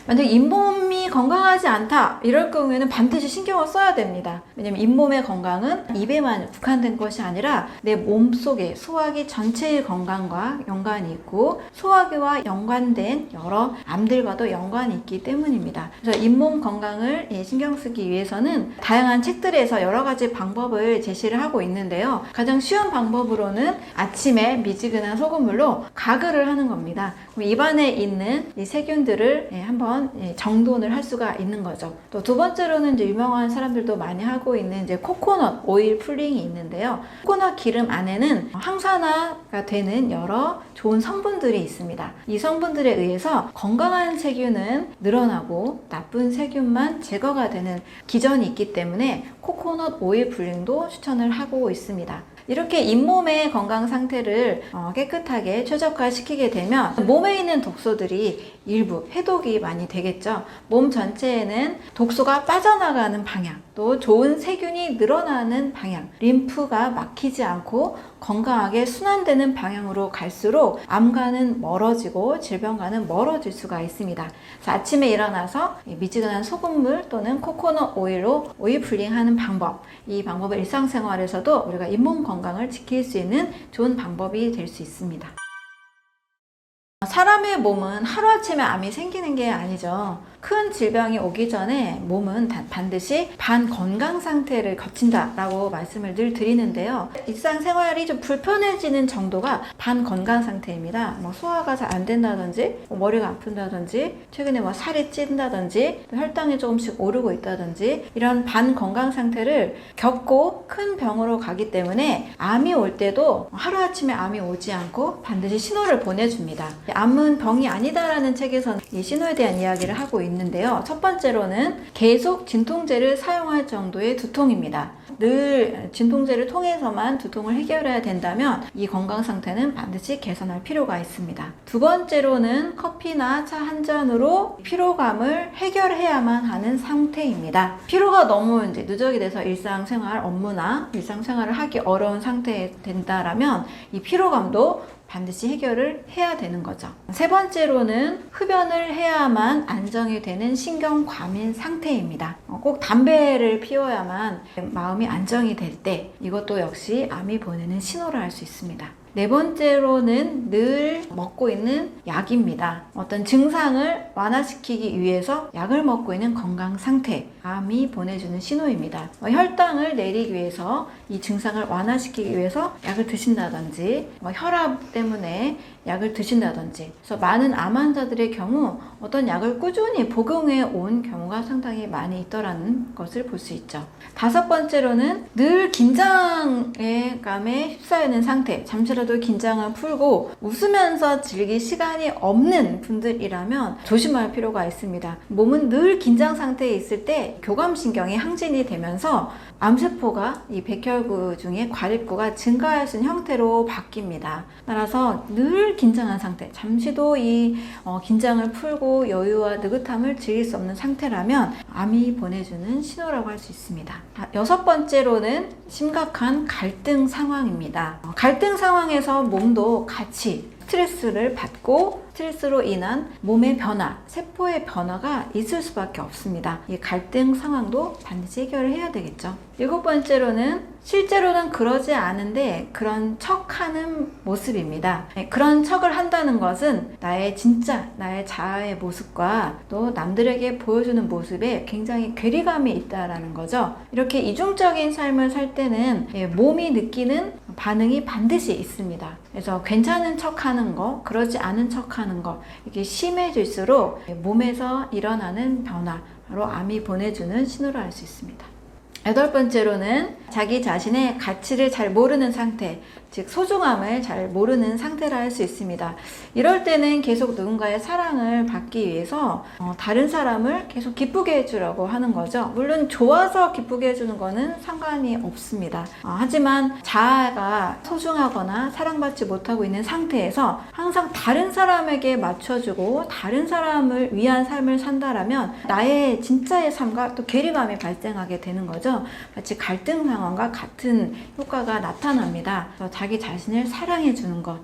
만약 잇몸이 건강하지 않다 이럴 경우에는 반드시 신경을 써야 됩니다. 왜냐면 잇몸의 건강은 입에만 국한된 것이 아니라 내 몸속의 소화기 전체의 건강과 연관이 있고 소화기와 연관된 여러 암들과도 연관이 있기 때문입니다. 그래서 잇몸 건강을 신경 쓰기 위해서는 다양한 책들에서 여러 가지 방법을 제시를 하고 있는데요. 가장 쉬운 방법으로는 아침에 미지근한 소금물로 가글을 하는 겁니다. 그럼 입안에 있는 이 세균들을 한번 정돈을 할 수가 있는 거죠. 또 두 번째로는 이제 유명한 사람들도 많이 하고 있는 이제 코코넛 오일 풀링이 있는데요. 코코넛 기름 안에는 항산화가 되는 여러 좋은 성분들이 있습니다. 이 성분들에 의해서 건강한 세균은 늘어나고 나쁜 세균만 제거가 되는 기전이 있기 때문에 코코넛 오일 풀링도 추천을 하고 있습니다. 이렇게 잇몸의 건강 상태를 깨끗하게 최적화시키게 되면 몸에 있는 독소들이 일부 해독이 많이 되겠죠. 몸 전체에는 독소가 빠져나가는 방향, 또 좋은 세균이 늘어나는 방향, 림프가 막히지 않고 건강하게 순환되는 방향으로 갈수록 암과는 멀어지고 질병과는 멀어질 수가 있습니다. 그래서 아침에 일어나서 미지근한 소금물 또는 코코넛 오일로 오일 풀링하는 방법, 이 방법을 일상생활에서도 우리가 잇몸 건강을 지킬 수 있는 좋은 방법이 될 수 있습니다. 사람의 몸은 하루아침에 암이 생기는 게 아니죠. 큰 질병이 오기 전에 몸은 반드시 반건강 상태를 거친다라고 말씀을 늘 드리는데요. 일상생활이 좀 불편해지는 정도가 반건강 상태입니다. 소화가 잘 안 된다든지, 머리가 아픈다든지, 최근에 살이 찐다든지, 혈당이 조금씩 오르고 있다든지, 이런 반건강 상태를 겪고 큰 병으로 가기 때문에 암이 올 때도 하루아침에 암이 오지 않고 반드시 신호를 보내줍니다. 암은 병이 아니다라는 책에서는 이 신호에 대한 이야기를 하고 있는데요. 첫 번째로는 계속 진통제를 사용할 정도의 두통입니다. 늘 진통제를 통해서만 두통을 해결해야 된다면 이 건강 상태는 반드시 개선할 필요가 있습니다. 두 번째로는 커피나 차 한 잔으로 피로감을 해결해야만 하는 상태입니다. 피로가 너무 이제 누적이 돼서 일상생활, 업무나 일상생활을 하기 어려운 상태에 된다라면 이 피로감도 반드시 해결을 해야 되는 거죠. 세 번째로는 흡연을 해야만 안정이 되는 신경과민 상태입니다. 꼭 담배를 피워야만 마음이 안정이 될 때 이것도 역시 암이 보내는 신호를 알 수 있습니다. 네 번째로는 늘 먹고 있는 약입니다. 어떤 증상을 완화시키기 위해서 약을 먹고 있는 건강 상태, 암이 보내주는 신호입니다. 혈당을 내리기 위해서 이 증상을 완화시키기 위해서 약을 드신다든지, 혈압 때문에 약을 드신다든지, 그래서 많은 암 환자들의 경우 어떤 약을 꾸준히 복용해 온 경우가 상당히 많이 있더라는 것을 볼 수 있죠. 다섯 번째로는 늘 긴장의 감에 휩싸여 있는 상태, 잠시라도 긴장을 풀고 웃으면서 즐길 시간이 없는 분들이라면 조심할 필요가 있습니다. 몸은 늘 긴장 상태에 있을 때 교감신경이 항진이 되면서 암세포가 이 백혈구 중에 과립구가 증가할 수 있는 형태로 바뀝니다. 따라서 늘 긴장한 상태, 잠시도 이 긴장을 풀고 여유와 느긋함을 즐길 수 없는 상태라면 암이 보내주는 신호라고 할 수 있습니다. 여섯 번째로는 심각한 갈등 상황입니다. 갈등 상황에서 몸도 같이 스트레스를 받고 스트레스로 인한 몸의 변화, 세포의 변화가 있을 수밖에 없습니다. 이 갈등 상황도 반드시 해결을 해야 되겠죠. 일곱 번째로는 실제로는 그러지 않은데 그런 척하는 모습입니다. 그런 척을 한다는 것은 나의 자아의 모습과 또 남들에게 보여주는 모습에 굉장히 괴리감이 있다라는 거죠. 이렇게 이중적인 삶을 살 때는 몸이 느끼는 반응이 반드시 있습니다. 그래서 괜찮은 척 하는 거, 그러지 않은 척 하는 거, 이게 심해질수록 몸에서 일어나는 변화, 바로 암이 보내주는 신호를 알 수 있습니다. 8번째로는 자기 자신의 가치를 잘 모르는 상태, 즉 소중함을 잘 모르는 상태라 할 수 있습니다. 이럴 때는 계속 누군가의 사랑을 받기 위해서 다른 사람을 계속 기쁘게 해주려고 하는 거죠. 물론 좋아서 기쁘게 해주는 거는 상관이 없습니다. 하지만 자아가 소중하거나 사랑받지 못하고 있는 상태에서 항상 다른 사람에게 맞춰주고 다른 사람을 위한 삶을 산다라면 나의 진짜의 삶과 또 괴리감이 발생하게 되는 거죠. 마치 갈등 상황과 같은 효과가 나타납니다. 자기 자신을 사랑해 주는 것,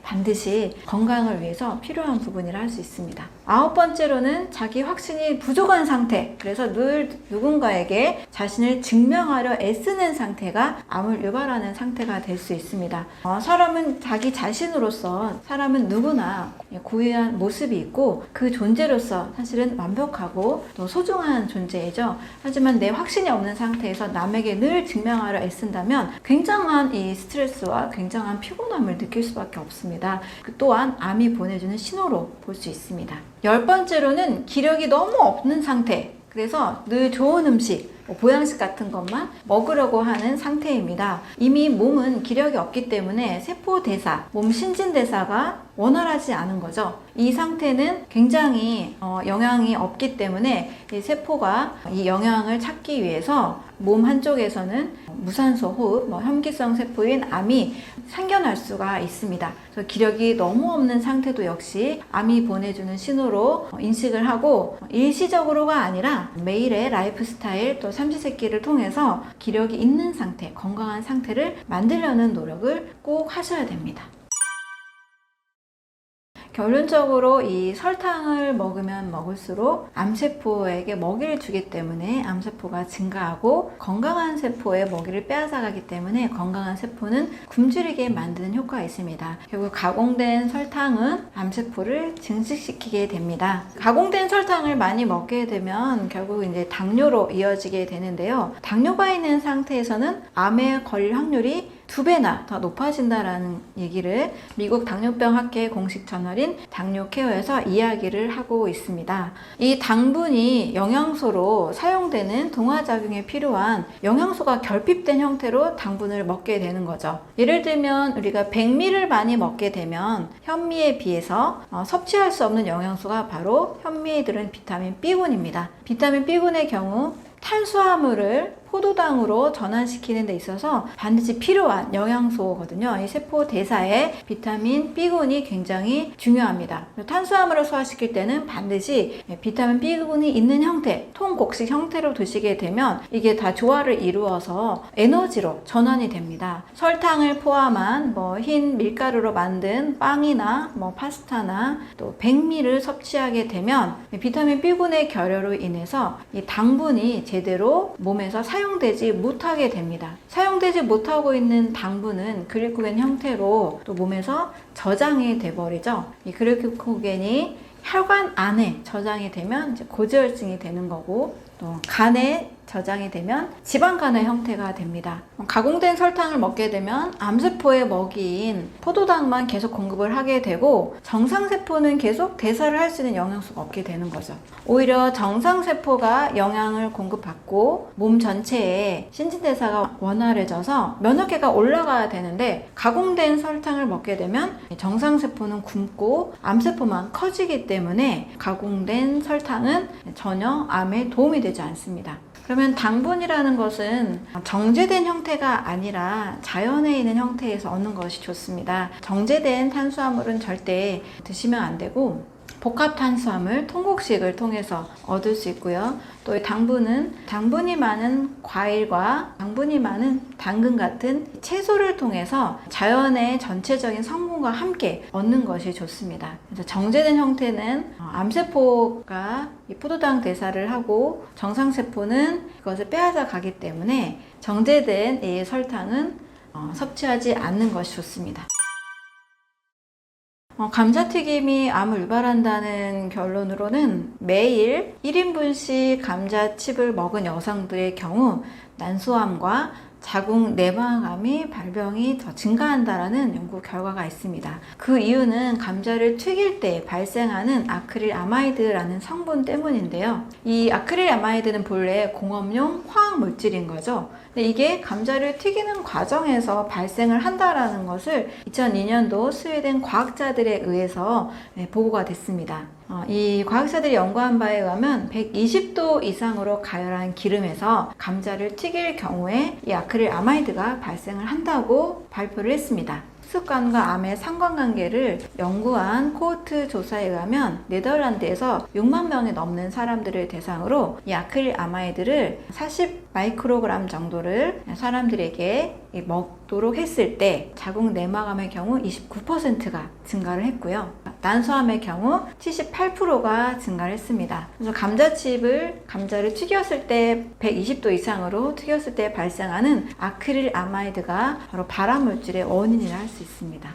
반드시 건강을 위해서 필요한 부분이라 할 수 있습니다. 9번째로는 자기 확신이 부족한 상태, 그래서 늘 누군가에게 자신을 증명하려 애쓰는 상태가 암을 유발하는 상태가 될 수 있습니다. 사람은 자기 자신으로서 사람은 누구나 고유한 모습이 있고 그 존재로서 사실은 완벽하고 또 소중한 존재이죠. 하지만 내 확신이 없는 상태에서 남에게 늘 증명하려 애쓴다면 굉장한 이 스트레스와 굉장한 피곤함을 느낄 수밖에 없습니다. 그 또한 암이 보내주는 신호로 볼 수 있습니다. 10번째로는 기력이 너무 없는 상태, 그래서 늘 좋은 음식, 보양식 같은 것만 먹으려고 하는 상태입니다. 이미 몸은 기력이 없기 때문에 세포대사, 몸 신진대사가 원활하지 않은 거죠. 이 상태는 굉장히 영양이 없기 때문에 이 세포가 이 영양을 찾기 위해서 몸 한쪽에서는 무산소 호흡, 혐기성 세포인 암이 생겨날 수가 있습니다. 그래서 기력이 너무 없는 상태도 역시 암이 보내주는 신호로 인식을 하고 일시적으로가 아니라 매일의 라이프 스타일 또 삼시세끼를 통해서 기력이 있는 상태, 건강한 상태를 만들려는 노력을 꼭 하셔야 됩니다. 결론적으로 이 설탕을 먹으면 먹을수록 암세포에게 먹이를 주기 때문에 암세포가 증가하고 건강한 세포의 먹이를 빼앗아가기 때문에 건강한 세포는 굶주리게 만드는 효과가 있습니다. 결국 가공된 설탕은 암세포를 증식시키게 됩니다. 가공된 설탕을 많이 먹게 되면 결국 이제 당뇨로 이어지게 되는데요. 당뇨가 있는 상태에서는 암에 걸릴 확률이 2배나 더 높아진다라는 얘기를 미국 당뇨병 학회 공식 저널인 당뇨케어에서 이야기를 하고 있습니다. 이 당분이 영양소로 사용되는 동화작용에 필요한 영양소가 결핍된 형태로 당분을 먹게 되는 거죠. 예를 들면 우리가 백미를 많이 먹게 되면 현미에 비해서 섭취할 수 없는 영양소가 바로 현미에 들은 비타민 B군입니다. 비타민 B군의 경우 탄수화물을 포도당으로 전환시키는 데 있어서 반드시 필요한 영양소거든요. 이 세포 대사에 비타민 B군이 굉장히 중요합니다. 탄수화물을 소화시킬 때는 반드시 비타민 B군이 있는 형태, 통곡식 형태로 드시게 되면 이게 다 조화를 이루어서 에너지로 전환이 됩니다. 설탕을 포함한 흰 밀가루로 만든 빵이나 파스타나 또 백미를 섭취하게 되면 비타민 B군의 결여로 인해서 이 당분이 제대로 몸에서 사용되지 못하게 됩니다. 사용되지 못하고 있는 당분은 글리코겐 형태로 또 몸에서 저장이 돼버리죠. 이 글리코겐이 혈관 안에 저장이 되면 이제 고지혈증이 되는 거고 또 간에 저장이 되면 지방간의 형태가 됩니다. 가공된 설탕을 먹게 되면 암세포의 먹이인 포도당만 계속 공급을 하게 되고 정상세포는 계속 대사를 할 수 있는 영양소가 없게 되는 거죠. 오히려 정상세포가 영양을 공급받고 몸 전체에 신진대사가 원활해져서 면역계가 올라가야 되는데 가공된 설탕을 먹게 되면 정상세포는 굶고 암세포만 커지기 때문에 가공된 설탕은 전혀 암에 도움이 되지 않습니다. 그러면 당분이라는 것은 정제된 형태가 아니라 자연에 있는 형태에서 얻는 것이 좋습니다. 정제된 탄수화물은 절대 드시면 안 되고 복합 탄수화물, 통곡식을 통해서 얻을 수 있고요. 또 당분은 당분이 많은 과일과 당분이 많은 당근 같은 채소를 통해서 자연의 전체적인 성분과 함께 얻는 것이 좋습니다. 그래서 정제된 형태는 암세포가 이 포도당 대사를 하고 정상세포는 이것을 빼앗아 가기 때문에 정제된 이 설탕은 섭취하지 않는 것이 좋습니다. 감자튀김이 암을 유발한다는 결론으로는 매일 1인분씩 감자칩을 먹은 여성들의 경우 난소암과 자궁 내막암이 발병이 더 증가한다라는 연구 결과가 있습니다. 그 이유는 감자를 튀길 때 발생하는 아크릴아마이드라는 성분 때문인데요. 이 아크릴아마이드는 본래 공업용 화학 물질인 거죠. 근데 이게 감자를 튀기는 과정에서 발생을 한다라는 것을 2002년도 스웨덴 과학자들에 의해서 보고가 됐습니다. 이 과학자들이 연구한 바에 의하면 120도 이상으로 가열한 기름에서 감자를 튀길 경우에 이 아크릴아마이드가 발생을 한다고 발표를 했습니다. 습관과 암의 상관관계를 연구한 코호트 조사에 의하면 네덜란드에서 6만 명이 넘는 사람들을 대상으로 이 아크릴아마이드를 40 마이크로그램 정도를 사람들에게 먹도록 했을 때 자궁 내막암의 경우 29%가 증가를 했고요. 난소암의 경우 78%가 증가를 했습니다. 그래서 감자를 튀겼을 때 120도 이상으로 튀겼을 때 발생하는 아크릴아마이드가 바로 발암물질의 원인이라 할 수 있습니다.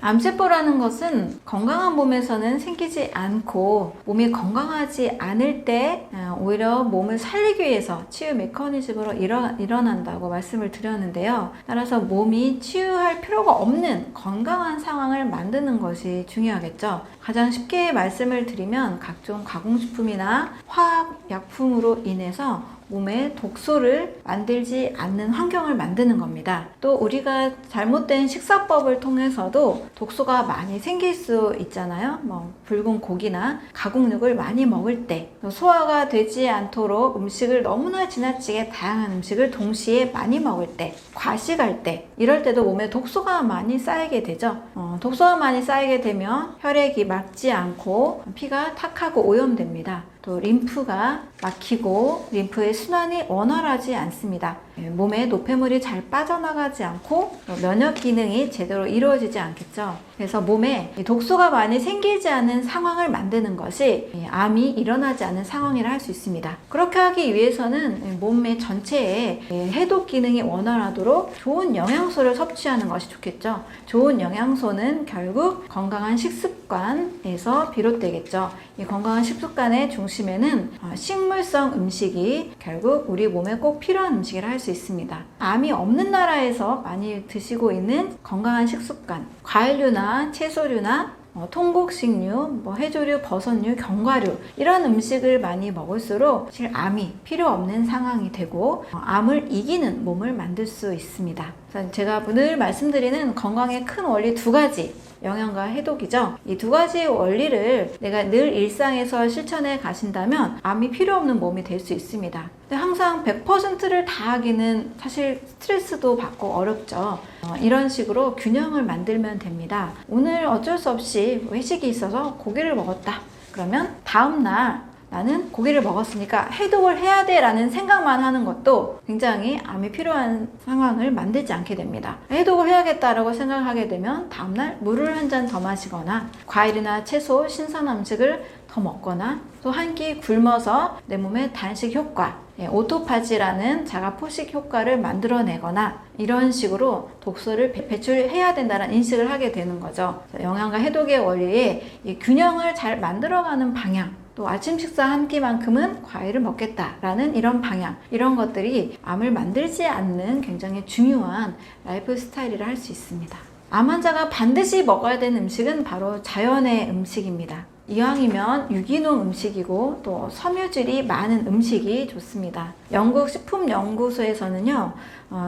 암세포라는 것은 건강한 몸에서는 생기지 않고 몸이 건강하지 않을 때 오히려 몸을 살리기 위해서 치유 메커니즘으로 일어난다고 말씀을 드렸는데요. 따라서 몸이 치유할 필요가 없는 건강한 상황을 만드는 것이 중요하겠죠. 가장 쉽게 말씀을 드리면 각종 가공식품이나 화학약품으로 인해서 몸에 독소를 만들지 않는 환경을 만드는 겁니다. 또 우리가 잘못된 식사법을 통해서도 독소가 많이 생길 수 있잖아요. 붉은 고기나 가공육을 많이 먹을 때, 소화가 되지 않도록 음식을 너무나 지나치게 다양한 음식을 동시에 많이 먹을 때, 과식할 때, 이럴 때도 몸에 독소가 많이 쌓이게 되죠. 독소가 많이 쌓이게 되면 혈액이 맑지 않고 피가 탁하고 오염됩니다. 또 림프가 막히고 림프의 순환이 원활하지 않습니다. 몸에 노폐물이 잘 빠져나가지 않고 면역 기능이 제대로 이루어지지 않겠죠. 그래서 몸에 독소가 많이 생기지 않은 상황을 만드는 것이 암이 일어나지 않는 상황이라 할 수 있습니다. 그렇게 하기 위해서는 몸의 전체에 해독 기능이 원활하도록 좋은 영양소를 섭취하는 것이 좋겠죠. 좋은 영양소는 결국 건강한 식습관에서 비롯되겠죠. 이 건강한 식습관의 중심에는 식물성 음식이 결국 우리 몸에 꼭 필요한 음식이라 할 수 있습니다. 암이 없는 나라에서 많이 드시고 있는 건강한 식습관, 과일류나 채소류나 통곡식류, 해조류, 버섯류, 견과류 이런 음식을 많이 먹을수록 사실 암이 필요 없는 상황이 되고 암을 이기는 몸을 만들 수 있습니다. 그래서 제가 늘 말씀드리는 건강의 큰 원리 두 가지, 영양과 해독이죠. 이 두 가지 원리를 내가 늘 일상에서 실천해 가신다면 암이 필요 없는 몸이 될 수 있습니다. 근데 항상 100%를 다 하기는 사실 스트레스도 받고 어렵죠. 이런 식으로 균형을 만들면 됩니다. 오늘 어쩔 수 없이 회식이 있어서 고기를 먹었다. 그러면 다음날 나는 고기를 먹었으니까 해독을 해야 돼 라는 생각만 하는 것도 굉장히 암이 필요한 상황을 만들지 않게 됩니다. 해독을 해야겠다라고 생각하게 되면 다음날 물을 한 잔 더 마시거나 과일이나 채소, 신선한 음식을 더 먹거나 또 한 끼 굶어서 내 몸의 단식 효과, 오토파지라는 자가 포식 효과를 만들어내거나 이런 식으로 독소를 배출해야 된다는 인식을 하게 되는 거죠. 영양과 해독의 원리에 이 균형을 잘 만들어가는 방향, 또 아침 식사 한 끼만큼은 과일을 먹겠다라는 이런 방향, 이런 것들이 암을 만들지 않는 굉장히 중요한 라이프 스타일이라 할 수 있습니다. 암 환자가 반드시 먹어야 되는 음식은 바로 자연의 음식입니다. 이왕이면 유기농 음식이고 또 섬유질이 많은 음식이 좋습니다. 영국 식품연구소에서는요,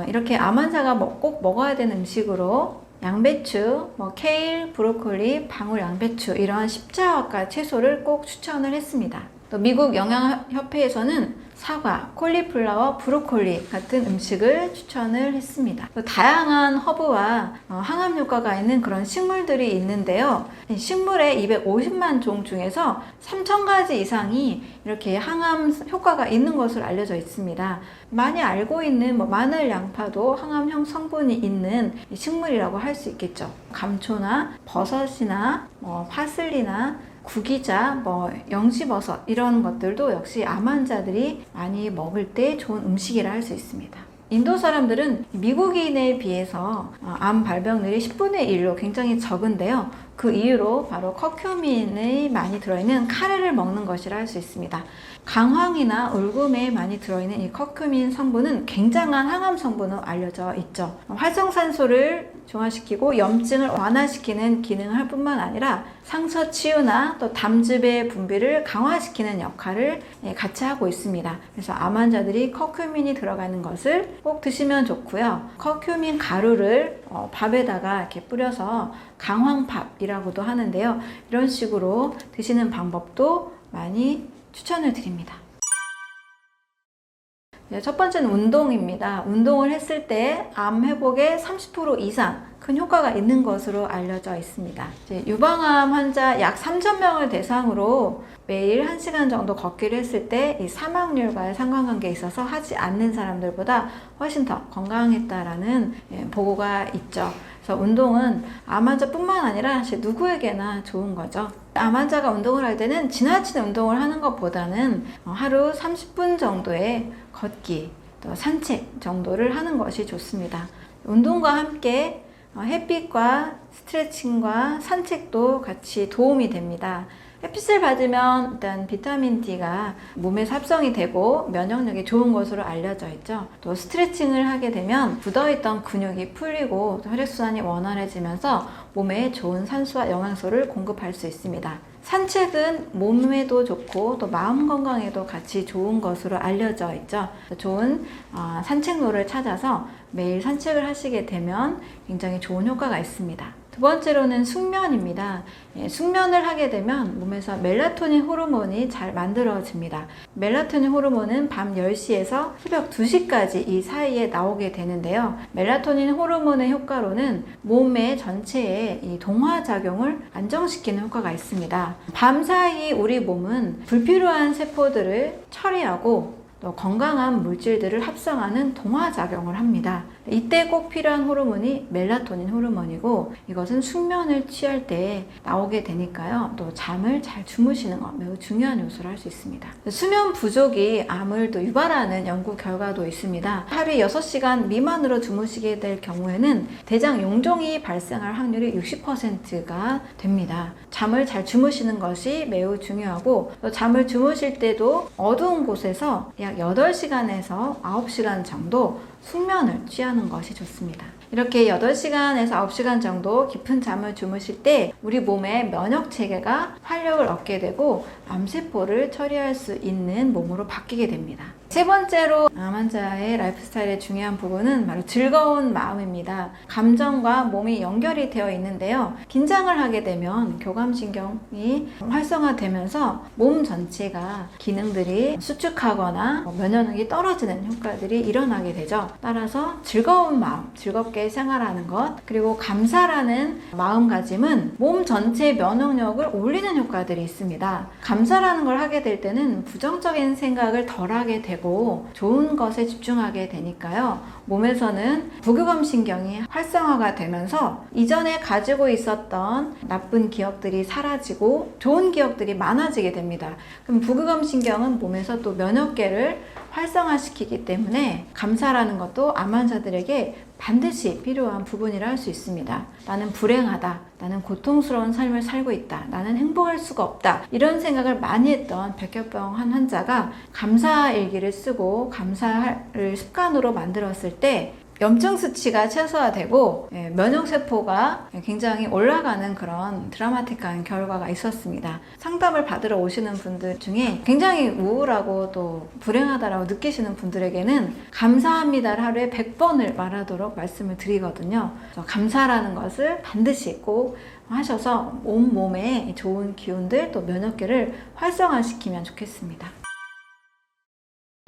이렇게 암 환자가 꼭 먹어야 되는 음식으로 양배추, 케일, 브로콜리, 방울 양배추 이런 십자화과 채소를 꼭 추천을 했습니다. 또 미국 영양협회에서는 사과, 콜리플라워, 브로콜리 같은 음식을 추천을 했습니다. 또 다양한 허브와 항암 효과가 있는 그런 식물들이 있는데요. 식물의 250만 종 중에서 3,000가지 이상이 이렇게 항암 효과가 있는 것으로 알려져 있습니다. 많이 알고 있는 마늘, 양파도 항암형 성분이 있는 식물이라고 할 수 있겠죠. 감초나 버섯이나 파슬리나 구기자, 영지버섯 이런 것들도 역시 암 환자들이 많이 먹을 때 좋은 음식이라 할 수 있습니다. 인도 사람들은 미국인에 비해서 암 발병률이 10분의 1로 굉장히 적은데요. 그 이유로 바로 커큐민이 많이 들어있는 카레를 먹는 것이라 할 수 있습니다. 강황이나 울금에 많이 들어있는 이 커큐민 성분은 굉장한 항암 성분으로 알려져 있죠. 활성산소를 중화시키고 염증을 완화시키는 기능을 할 뿐만 아니라 상처 치유나 또 담즙의 분비를 강화시키는 역할을 같이 하고 있습니다. 그래서 암 환자들이 커큐민이 들어가는 것을 꼭 드시면 좋고요. 커큐민 가루를 밥에다가 이렇게 뿌려서 강황밥이라고도 하는데요. 이런 식으로 드시는 방법도 많이 추천을 드립니다. 첫 번째는 운동입니다. 운동을 했을 때 암 회복에 30% 이상 큰 효과가 있는 것으로 알려져 있습니다. 유방암 환자 약 3,000명을 대상으로 매일 1시간 정도 걷기를 했을 때 이 사망률과의 상관관계에 있어서 하지 않는 사람들보다 훨씬 더 건강했다라는 보고가 있죠. 그래서 운동은 암 환자뿐만 아니라 사실 누구에게나 좋은 거죠. 암 환자가 운동을 할 때는 지나친 운동을 하는 것보다는 하루 30분 정도의 걷기, 또 산책 정도를 하는 것이 좋습니다. 운동과 함께 햇빛과 스트레칭과 산책도 같이 도움이 됩니다. 햇빛을 받으면 일단 비타민 D가 몸에서 합성이 되고 면역력이 좋은 것으로 알려져 있죠. 또 스트레칭을 하게 되면 굳어있던 근육이 풀리고 혈액순환이 원활해지면서 몸에 좋은 산소와 영양소를 공급할 수 있습니다. 산책은 몸에도 좋고 또 마음 건강에도 같이 좋은 것으로 알려져 있죠. 좋은 산책로를 찾아서 매일 산책을 하시게 되면 굉장히 좋은 효과가 있습니다. 두 번째로는 숙면입니다. 숙면을 하게 되면 몸에서 멜라토닌 호르몬이 잘 만들어집니다. 멜라토닌 호르몬은 밤 10시에서 새벽 2시까지 이 사이에 나오게 되는데요. 멜라토닌 호르몬의 효과로는 몸의 전체에 이 동화작용을 안정시키는 효과가 있습니다. 밤 사이 우리 몸은 불필요한 세포들을 처리하고 또 건강한 물질들을 합성하는 동화작용을 합니다. 이때 꼭 필요한 호르몬이 멜라토닌 호르몬이고 이것은 숙면을 취할 때 나오게 되니까요. 또 잠을 잘 주무시는 것 매우 중요한 요소를 할 수 있습니다. 수면 부족이 암을 또 유발하는 연구 결과도 있습니다. 하루에 6시간 미만으로 주무시게 될 경우에는 대장 용종이 발생할 확률이 60%가 됩니다. 잠을 잘 주무시는 것이 매우 중요하고 또 잠을 주무실 때도 어두운 곳에서 약 8시간에서 9시간 정도 숙면을 취하는 것이 좋습니다. 이렇게 8시간에서 9시간 정도 깊은 잠을 주무실 때 우리 몸의 면역 체계가 활력을 얻게 되고 암세포를 처리할 수 있는 몸으로 바뀌게 됩니다. 세 번째로 암 환자의 라이프 스타일의 중요한 부분은 바로 즐거운 마음입니다. 감정과 몸이 연결이 되어 있는데요. 긴장을 하게 되면 교감신경이 활성화되면서 몸 전체가 기능들이 수축하거나 면역력이 떨어지는 효과들이 일어나게 되죠. 따라서 즐거운 마음, 즐겁게 생활하는 것, 그리고 감사라는 마음가짐은 몸 전체의 면역력을 올리는 효과들이 있습니다. 감사라는 걸 하게 될 때는 부정적인 생각을 덜 하게 되고 좋은 것에 집중하게 되니까요. 몸에서는 부교감신경이 활성화가 되면서 이전에 가지고 있었던 나쁜 기억들이 사라지고 좋은 기억들이 많아지게 됩니다. 그럼 부교감신경은 몸에서 또 면역계를 활성화시키기 때문에 감사라는 것도 암 환자들에게 반드시 필요한 부분이라 할 수 있습니다. 나는 불행하다. 나는 고통스러운 삶을 살고 있다. 나는 행복할 수가 없다. 이런 생각을 많이 했던 백혈병 한 환자가 감사 일기를 쓰고 감사를 습관으로 만들었을 때 염증 수치가 최소화되고 면역세포가 굉장히 올라가는 그런 드라마틱한 결과가 있었습니다. 상담을 받으러 오시는 분들 중에 굉장히 우울하고 또 불행하다라고 느끼시는 분들에게는 감사합니다를 하루에 100번을 말하도록 말씀을 드리거든요. 감사라는 것을 반드시 꼭 하셔서 온몸에 좋은 기운들 또 면역계를 활성화시키면 좋겠습니다.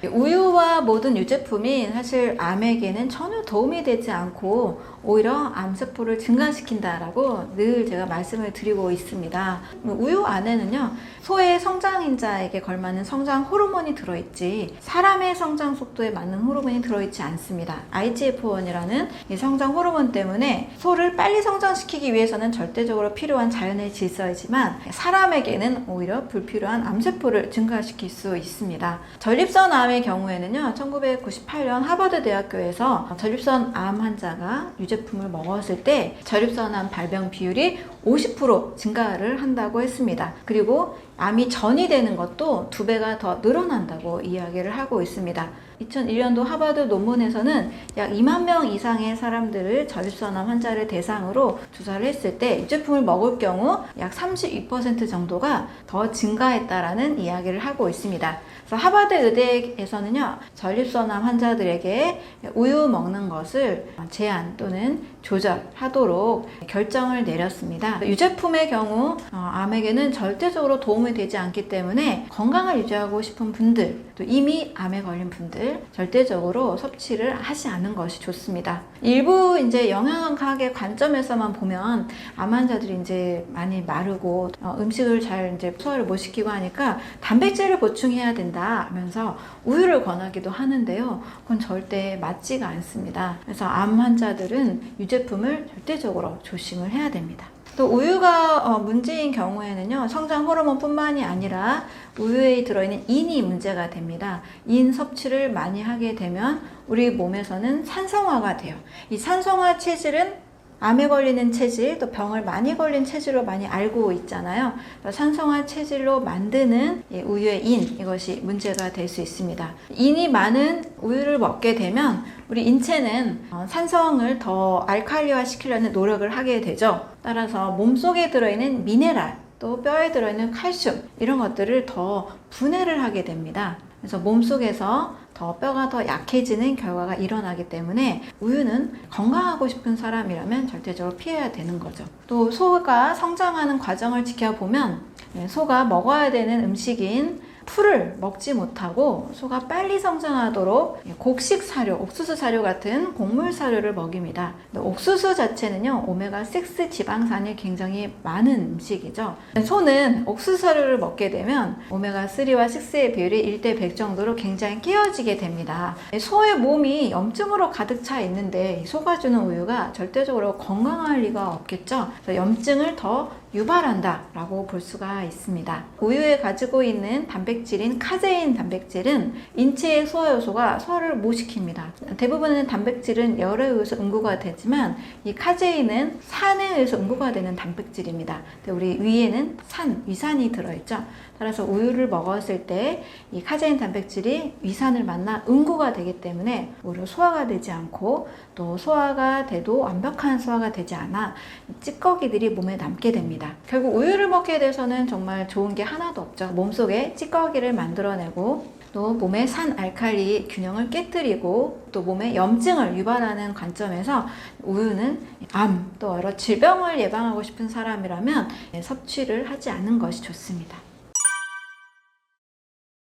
우유와 모든 유제품이 사실 암에게는 전혀 도움이 되지 않고 오히려 암세포를 증가시킨다라고 늘 제가 말씀을 드리고 있습니다. 우유 안에는요, 소의 성장인자에게 걸맞는 성장 호르몬이 들어있지 사람의 성장 속도에 맞는 호르몬이 들어있지 않습니다. IGF-1이라는 이 성장 호르몬 때문에 소를 빨리 성장시키기 위해서는 절대적으로 필요한 자연의 질서이지만 사람에게는 오히려 불필요한 암세포를 증가시킬 수 있습니다. 전립선 암의 경우에는요, 1998년 하버드 대학교에서 전립선 암 환자가 유제품을 먹었을 때 전립선 암 발병 비율이 50% 증가를 한다고 했습니다. 그리고 암이 전이 되는 것도 2배가 더 늘어난다고 이야기를 하고 있습니다. 2001년도 하버드 논문에서는 약 2만 명 이상의 사람들을 전립선암 환자를 대상으로 조사를 했을 때 이 제품을 먹을 경우 약 32% 정도가 더 증가했다라는 이야기를 하고 있습니다. 그래서 하버드 의대에서는요, 전립선암 환자들에게 우유 먹는 것을 제한 또는 조절하도록 결정을 내렸습니다. 이 제품의 경우 암에게는 절대적으로 도움이 되지 않기 때문에 건강을 유지하고 싶은 분들, 또 이미 암에 걸린 분들 절대적으로 섭취를 하지 않는 것이 좋습니다. 일부 이제 영양학의 관점에서만 보면 암 환자들이 이제 많이 마르고 음식을 잘 이제 소화를 못 시키고 하니까 단백질을 보충해야 된다 하면서 우유를 권하기도 하는데요. 그건 절대 맞지가 않습니다. 그래서 암 환자들은 유제품을 절대적으로 조심을 해야 됩니다. 또 우유가 문제인 경우에는요, 성장 호르몬뿐만이 아니라 우유에 들어있는 인이 문제가 됩니다. 인 섭취를 많이 하게 되면 우리 몸에서는 산성화가 돼요. 이 산성화 체질은 암에 걸리는 체질, 또 병을 많이 걸린 체질로 많이 알고 있잖아요. 산성화 체질로 만드는 우유의 인, 이것이 문제가 될 수 있습니다. 인이 많은 우유를 먹게 되면 우리 인체는 산성을 더 알칼리화 시키려는 노력을 하게 되죠. 따라서 몸속에 들어있는 미네랄, 또 뼈에 들어있는 칼슘, 이런 것들을 더 분해를 하게 됩니다. 그래서 몸속에서 뼈가 더 약해지는 결과가 일어나기 때문에 우유는 건강하고 싶은 사람이라면 절대적으로 피해야 되는 거죠. 또 소가 성장하는 과정을 지켜보면 소가 먹어야 되는 음식인 풀을 먹지 못하고 소가 빨리 성장하도록 곡식 사료, 옥수수 사료 같은 곡물 사료를 먹입니다. 옥수수 자체는요, 오메가6 지방산이 굉장히 많은 음식이죠. 소는 옥수수 사료를 먹게 되면 오메가3와 6의 비율이 1대100 정도로 굉장히 깨어지게 됩니다. 소의 몸이 염증으로 가득 차 있는데 소가 주는 우유가 절대적으로 건강할 리가 없겠죠. 그래서 염증을 더 유발한다 라고 볼 수가 있습니다. 우유에 가지고 있는 단백질인 카제인 단백질은 인체의 소화 요소가 소화를 못 시킵니다. 대부분의 단백질은 열에 의해서 응고가 되지만 이 카제인은 산에 의해서 응고가 되는 단백질입니다. 우리 위에는 위산이 들어있죠. 따라서 우유를 먹었을 때 이 카제인 단백질이 위산을 만나 응고가 되기 때문에 오히려 소화가 되지 않고, 또 소화가 돼도 완벽한 소화가 되지 않아 찌꺼기들이 몸에 남게 됩니다. 결국 우유를 먹게 돼서는 정말 좋은 게 하나도 없죠. 몸속에 찌꺼기를 만들어내고, 또 몸의 산 알칼리 균형을 깨뜨리고, 또 몸에 염증을 유발하는 관점에서 우유는 암, 또 여러 질병을 예방하고 싶은 사람이라면 섭취를 하지 않는 것이 좋습니다.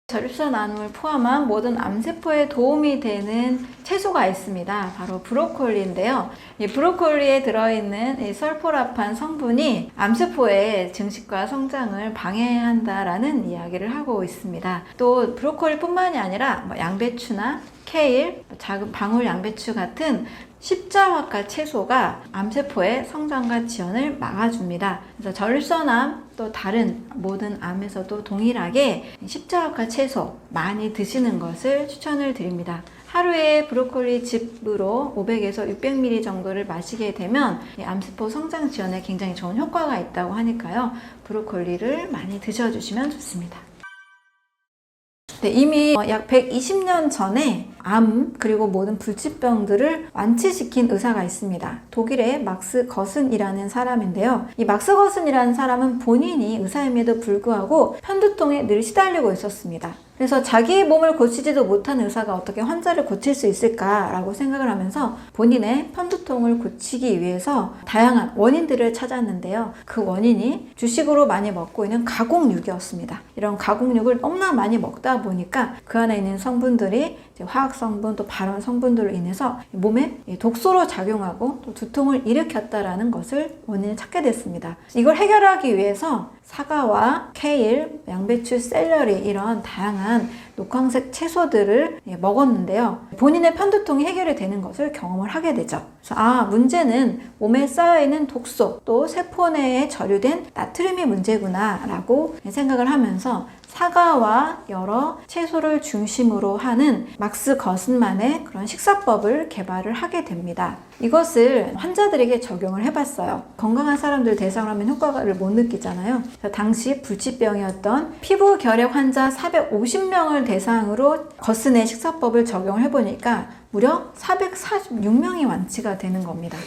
전립선암을 포함한 모든 암세포에 도움이 되는 채소가 있습니다. 바로 브로콜리인데요. 이 브로콜리에 들어있는 이 설포라판 성분이 암세포의 증식과 성장을 방해한다라는 이야기를 하고 있습니다. 또 브로콜리뿐만이 아니라 양배추나 케일, 작은 방울 양배추 같은 십자화과 채소가 암세포의 성장과 지연을 막아줍니다. 그래서 전립선암 또 다른 모든 암에서도 동일하게 십자화과 채소 많이 드시는 것을 추천을 드립니다. 하루에 브로콜리 즙으로 500에서 600ml 정도를 마시게 되면 암세포 성장 지연에 굉장히 좋은 효과가 있다고 하니까요. 브로콜리를 많이 드셔주시면 좋습니다. 네, 이미 약 120년 전에 암 그리고 모든 불치병들을 완치시킨 의사가 있습니다. 독일의 막스 거슨이라는 사람인데요. 이 막스 거슨이라는 사람은 본인이 의사임에도 불구하고 편두통에 늘 시달리고 있었습니다. 그래서 자기의 몸을 고치지도 못한 의사가 어떻게 환자를 고칠 수 있을까라고 생각을 하면서 본인의 편두통을 고치기 위해서 다양한 원인들을 찾았는데요. 그 원인이 주식으로 많이 먹고 있는 가공육이었습니다. 이런 가공육을 너무나 많이 먹다 보니까 그 안에 있는 성분들이 화학 성분 또 발원 성분들로 인해서 몸에 독소로 작용하고 또 두통을 일으켰다라는 것을 원인을 찾게 됐습니다. 이걸 해결하기 위해서 사과와 케일, 양배추, 샐러리 이런 다양한 녹황색 채소들을 먹었는데요. 본인의 편두통이 해결이 되는 것을 경험을 하게 되죠. 그래서 문제는 몸에 쌓여있는 독소 또 세포 내에 저류된 나트륨이 문제구나 라고 생각을 하면서 사과와 여러 채소를 중심으로 하는 막스 거슨만의 그런 식사법을 개발을 하게 됩니다. 이것을 환자들에게 적용을 해봤어요. 건강한 사람들 대상으로 하면 효과를 못 느끼잖아요. 당시 불치병이었던 피부 결핵 환자 450명을 대상으로 거슨의 식사법을 적용을 해보니까 무려 446명이 완치가 되는 겁니다.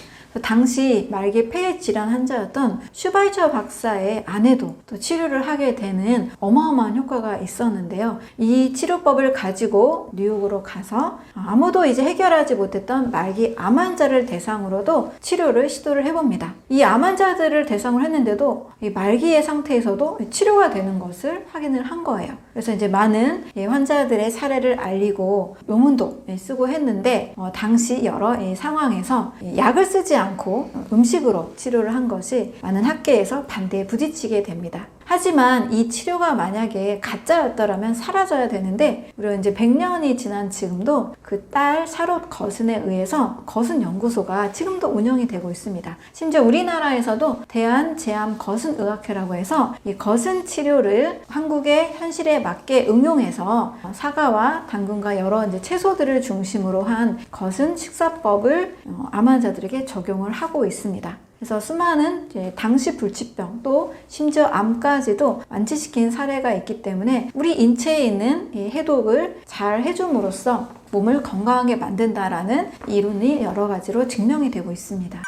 당시 말기 폐해 질환 환자였던 슈바이처 박사의 아내도 또 치료를 하게 되는 어마어마한 효과가 있었는데요. 이 치료법을 가지고 뉴욕으로 가서 아무도 이제 해결하지 못했던 말기 암 환자를 대상으로도 치료를 시도를 해봅니다. 이 암 환자들을 대상으로 했는데도 이 말기의 상태에서도 치료가 되는 것을 확인을 한 거예요. 그래서 이제 많은 환자들의 사례를 알리고 논문도 쓰고 했는데 당시 여러 상황에서 약을 쓰지 않고 음식으로 치료를 한 것이 많은 학계에서 반대에 부딪히게 됩니다. 하지만 이 치료가 만약에 가짜였더라면 사라져야 되는데 우리가 이제 100년이 지난 지금도 그 딸 샤롯 거슨에 의해서 거슨 연구소가 지금도 운영이 되고 있습니다. 심지어 우리나라에서도 대한제암거슨의학회라고 해서 이 거슨 치료를 한국의 현실에 맞게 응용해서 사과와 당근과 여러 이제 채소들을 중심으로 한 거슨 식사법을 암 환자들에게 적용을 하고 있습니다. 그래서 수많은 당시 불치병 또 심지어 암까지도 완치시킨 사례가 있기 때문에 우리 인체에 있는 이 해독을 잘 해줌으로써 몸을 건강하게 만든다라는 이론이 여러 가지로 증명이 되고 있습니다.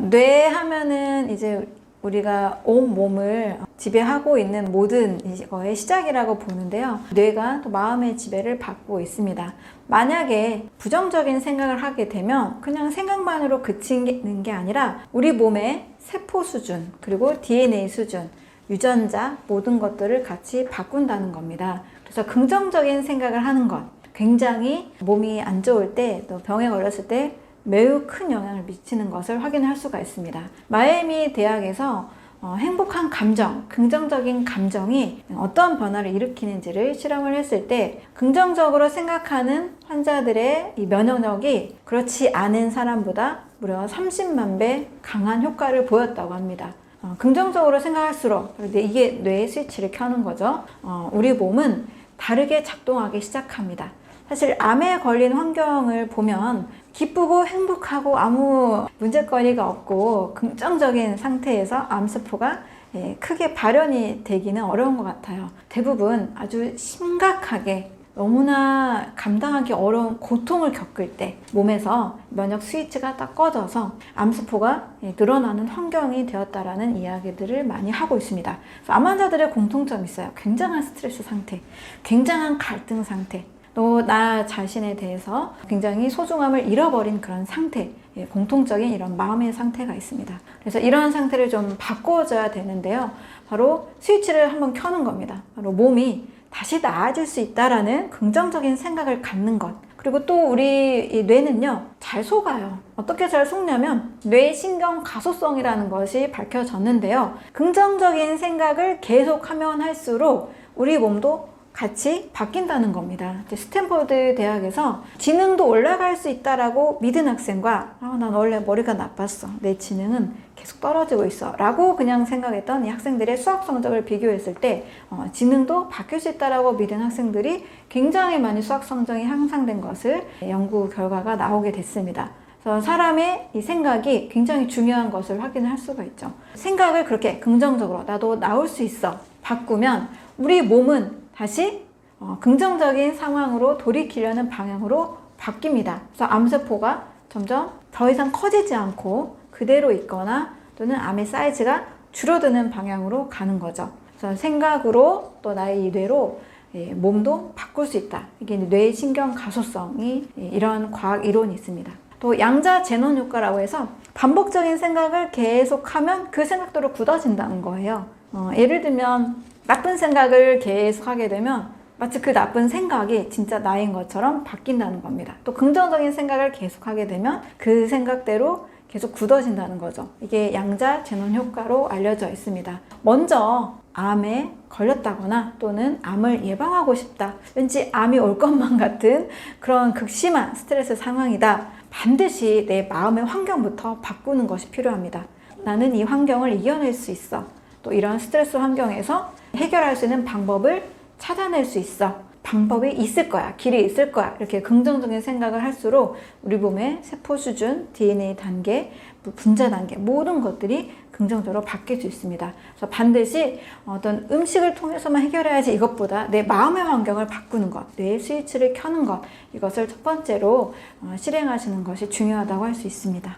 뇌 하면은 이제 우리가 온 몸을 지배하고 있는 모든 거의 시작이라고 보는데요. 뇌가 또 마음의 지배를 받고 있습니다. 만약에 부정적인 생각을 하게 되면 그냥 생각만으로 그치는 게 아니라 우리 몸의 세포 수준, 그리고 DNA 수준, 유전자 모든 것들을 같이 바꾼다는 겁니다. 그래서 긍정적인 생각을 하는 것, 굉장히 몸이 안 좋을 때, 또 병에 걸렸을 때 매우 큰 영향을 미치는 것을 확인할 수가 있습니다. 마이애미 대학에서 행복한 감정, 긍정적인 감정이 어떤 변화를 일으키는지를 실험을 했을 때 긍정적으로 생각하는 환자들의 이 면역력이 그렇지 않은 사람보다 무려 30만 배 강한 효과를 보였다고 합니다. 긍정적으로 생각할수록 이게 뇌의 스위치를 켜는 거죠. 우리 몸은 다르게 작동하기 시작합니다. 사실 암에 걸린 환경을 보면 기쁘고 행복하고 아무 문제거리가 없고 긍정적인 상태에서 암세포가 크게 발현이 되기는 어려운 것 같아요. 대부분 아주 심각하게 너무나 감당하기 어려운 고통을 겪을 때 몸에서 면역 스위치가 딱 꺼져서 암세포가 늘어나는 환경이 되었다라는 이야기들을 많이 하고 있습니다. 암 환자들의 공통점이 있어요. 굉장한 스트레스 상태, 굉장한 갈등 상태, 또 나 자신에 대해서 굉장히 소중함을 잃어버린 그런 상태, 공통적인 이런 마음의 상태가 있습니다. 그래서 이런 상태를 좀 바꿔줘야 되는데요. 바로 스위치를 한번 켜는 겁니다. 바로 몸이 다시 나아질 수 있다라는 긍정적인 생각을 갖는 것. 그리고 또 우리 이 뇌는요, 잘 속아요. 어떻게 잘 속냐면 뇌신경 가소성이라는 것이 밝혀졌는데요. 긍정적인 생각을 계속하면 할수록 우리 몸도 같이 바뀐다는 겁니다. 스탠퍼드 대학에서 지능도 올라갈 수 있다라고 믿은 학생과 난 원래 머리가 나빴어, 내 지능은 계속 떨어지고 있어 라고 그냥 생각했던 이 학생들의 수학 성적을 비교했을 때 지능도 바뀔 수 있다라고 믿은 학생들이 굉장히 많이 수학 성적이 향상된 것을 연구 결과가 나오게 됐습니다. 그래서 사람의 이 생각이 굉장히 중요한 것을 확인할 수가 있죠. 생각을 그렇게 긍정적으로 나도 나올 수 있어 바꾸면 우리 몸은 다시 긍정적인 상황으로 돌이키려는 방향으로 바뀝니다. 그래서 암세포가 점점 더 이상 커지지 않고 그대로 있거나 또는 암의 사이즈가 줄어드는 방향으로 가는 거죠. 그래서 생각으로 또 나의 이 뇌로 몸도 바꿀 수 있다. 이게 뇌의 신경 가소성이 이런 과학 이론이 있습니다. 또 양자 제논 효과라고 해서 반복적인 생각을 계속하면 그 생각대로 굳어진다는 거예요. 예를 들면 나쁜 생각을 계속 하게 되면 마치 그 나쁜 생각이 진짜 나인 것처럼 바뀐다는 겁니다. 또 긍정적인 생각을 계속 하게 되면 그 생각대로 계속 굳어진다는 거죠. 이게 양자 제논 효과로 알려져 있습니다. 먼저 암에 걸렸다거나 또는 암을 예방하고 싶다, 왠지 암이 올 것만 같은 그런 극심한 스트레스 상황이다, 반드시 내 마음의 환경부터 바꾸는 것이 필요합니다. 나는 이 환경을 이겨낼 수 있어. 또 이런 스트레스 환경에서 해결할 수 있는 방법을 찾아낼 수 있어. 방법이 있을 거야. 길이 있을 거야. 이렇게 긍정적인 생각을 할수록 우리 몸의 세포 수준, DNA 단계, 분자 단계 모든 것들이 긍정적으로 바뀔 수 있습니다. 그래서 반드시 어떤 음식을 통해서만 해결해야지 이것보다 내 마음의 환경을 바꾸는 것, 뇌의 스위치를 켜는 것, 이것을 첫 번째로 실행하시는 것이 중요하다고 할 수 있습니다.